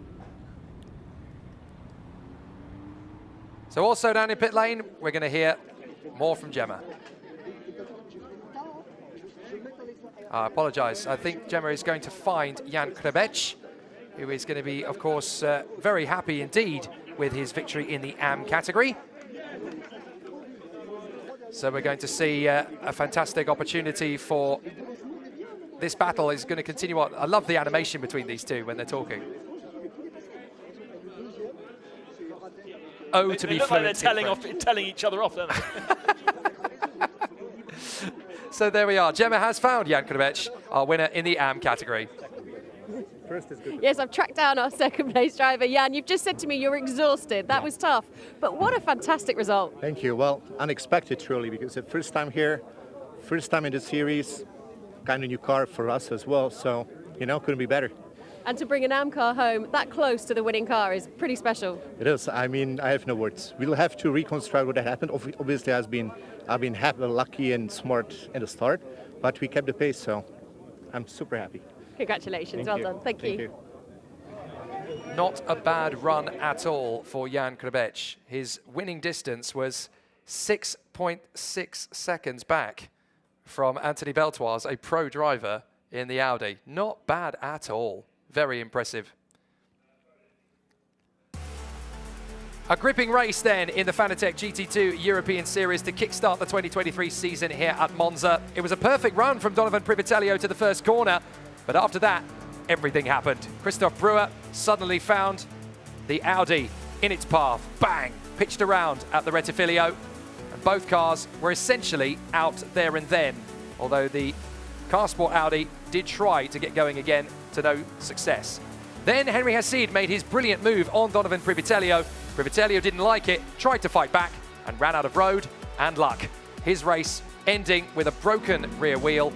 So also down in pit lane, we're going to hear more from Gemma. I apologise. I think Gemma is going to find Jan Krbec, who is going to be, of course, very happy indeed with his victory in the AM category. So we're going to see a fantastic opportunity for this battle is going to continue on. I love the animation between these two when they're talking. Oh, to be look like they're fluent telling each other off, don't they? So there we are. Gemma has found Jan Krbec, our winner in the AM category. Yes, I've tracked down our second place driver, Jan. You've just said to me you're exhausted. That was tough. But what a fantastic result. Thank you. Well, unexpected truly, because the first time here, first time in the series, kind of new car for us as well. So, you know, couldn't be better. And to bring an AM car home that close to the winning car is pretty special. It is. I mean, I have no words. We'll have to reconstruct what happened. Obviously, I've been happy, lucky and smart in the start, but we kept the pace, so I'm super happy. Congratulations. Well done. Thank you. Not a bad run at all for Jan Krbec. His winning distance was 6.6 seconds back from Anthony Beltoise, a pro driver in the Audi. Not bad at all. Very impressive. A gripping race then in the Fanatec GT2 European Series to kickstart the 2023 season here at Monza. It was a perfect run from Donovan Privitello to the first corner, but after that, everything happened. Christoph Brewer suddenly found the Audi in its path. Bang! Pitched around at the Rettifilio, and both cars were essentially out there and then, although the Car Sport Audi did try to get going again to no success. Then Henry Anseed made his brilliant move on Donovan Privitello. Privitello didn't like it, tried to fight back, and ran out of road and luck. His race ending with a broken rear wheel.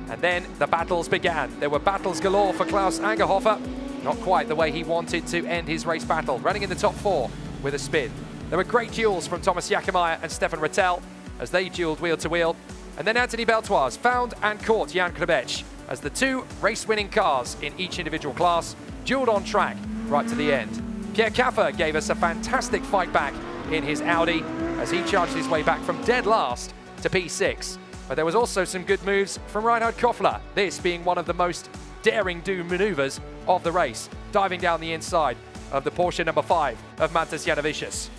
And then the battles began. There were battles galore for Klaus Angerhofer. Not quite the way he wanted to end his race battle, running in the top 4 with a spin. There were great duels from Thomas Jakemeyer and Stefan Rattel as they duelled wheel to wheel. And then Anthony Beltoise found and caught Jan Krbec as the 2 race-winning cars in each individual class duelled on track right to the end. Pierre Caffer gave us a fantastic fight back in his Audi as he charged his way back from dead last to P6. But there was also some good moves from Reinhard Koffler, this being one of the most daring-do manoeuvres of the race, diving down the inside of the Porsche number 5 of Mantas Janovicius.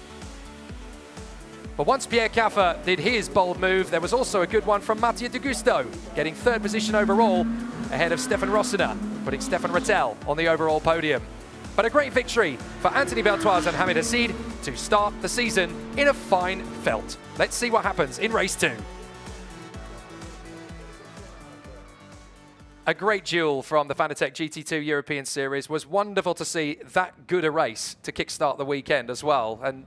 But once Pierre Caffer did his bold move, there was also a good one from Mattia De Gusto, getting 3rd position overall ahead of Stefan Rossiner, putting Stefan Rattel on the overall podium. But a great victory for Anthony Beltoise and Hamid Hassid to start the season in a fine felt. Let's see what happens in race 2. A great duel from the Fanatec GT2 European Series. Was wonderful to see that good a race to kickstart the weekend as well. And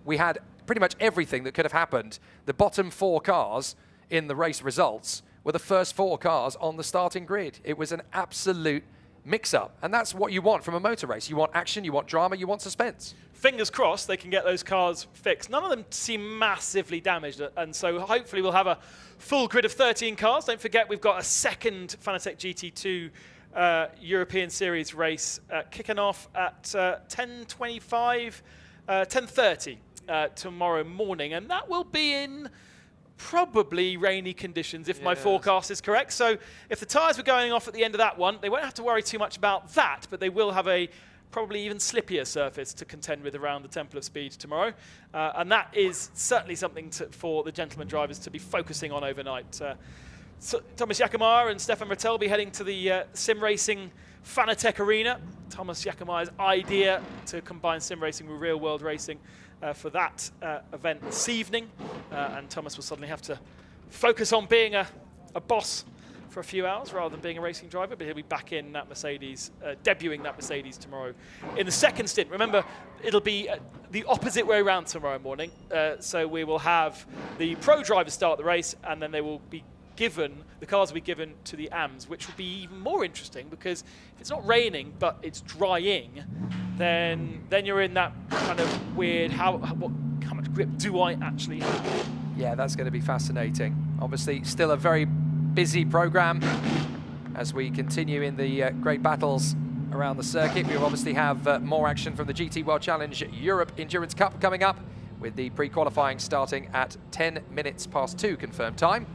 we had pretty much everything that could have happened. The bottom 4 cars in the race results were the first 4 cars on the starting grid. It was an absolute mix-up, and that's what you want from a motor race. You want action, you want drama, you want suspense. Fingers crossed they can get those cars fixed. None of them seem massively damaged, and so hopefully we'll have a full grid of 13 cars. Don't forget we've got a second Fanatec GT2 European Series race kicking off at 10:30 tomorrow morning, and that will be in probably rainy conditions if my forecast is correct. So if the tyres were going off at the end of that one, they won't have to worry too much about that, but they will have a probably even slippier surface to contend with around the Temple of Speed tomorrow. And that is certainly something for the gentleman drivers to be focusing on overnight. So Thomas Jakemeyer and Stefan Rattel will be heading to the sim racing Fanatec Arena. Thomas Jakemeyer's idea to combine sim racing with real world racing for that event this evening. And Thomas will suddenly have to focus on being a boss for a few hours rather than being a racing driver, but he'll be back in that Mercedes, debuting that Mercedes tomorrow. In the second stint, remember, it'll be the opposite way around tomorrow morning. So we will have the pro drivers start the race, and then they will be given, the cars will be given to the AMs, which will be even more interesting, because if it's not raining but it's drying, then you're in that kind of weird, how much grip do I actually have? Yeah, that's going to be fascinating. Obviously, still a very busy program as we continue in the great battles around the circuit. We will obviously have more action from the GT World Challenge Europe Endurance Cup coming up, with the pre-qualifying starting at 2 confirmed time.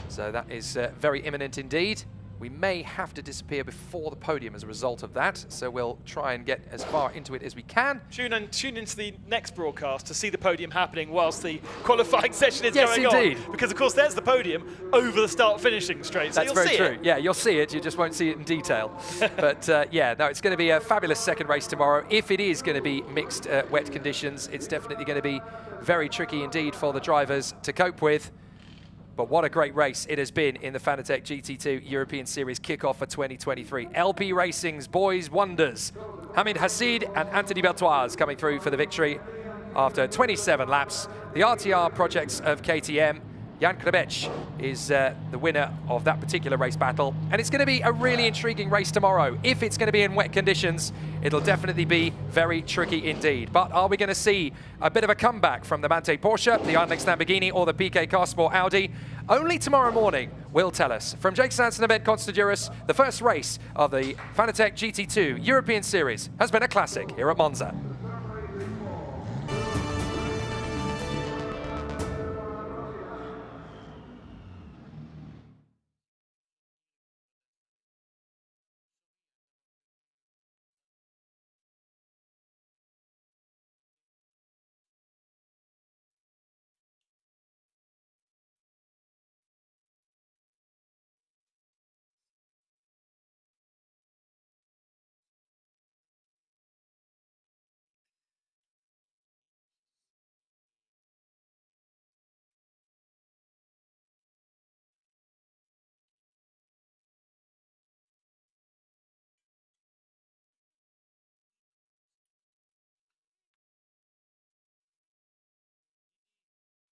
So that is very imminent indeed. We may have to disappear before the podium as a result of that, so we'll try and get as far into it as we can. Tune into the next broadcast to see the podium happening whilst the qualifying session is Yes, going indeed. on. Because, of course, there's the podium over the start-finishing straight, so That's you'll very see true. it. Yeah, you'll see it, you just won't see it in detail. But yeah, no, it's going to be a fabulous second race tomorrow. If it is going to be mixed wet conditions, it's definitely going to be very tricky indeed for the drivers to cope with. But what a great race it has been in the Fanatec GT2 European Series kickoff for 2023. LP Racing's boys wonders, Hamid Hassid and Anthony Beltoise coming through for the victory after 27 laps. The RTR projects of KTM, Jan Krabech is the winner of that particular race battle. And it's going to be a really intriguing race tomorrow. If it's going to be in wet conditions, it'll definitely be very tricky indeed. But are we going to see a bit of a comeback from the Mante Porsche, the Arnlex Lamborghini, or the PK Carsport Audi? Only tomorrow morning will tell us. From Jake Sanson and Ben Constaduris, the first race of the Fanatec GT2 European Series has been a classic here at Monza.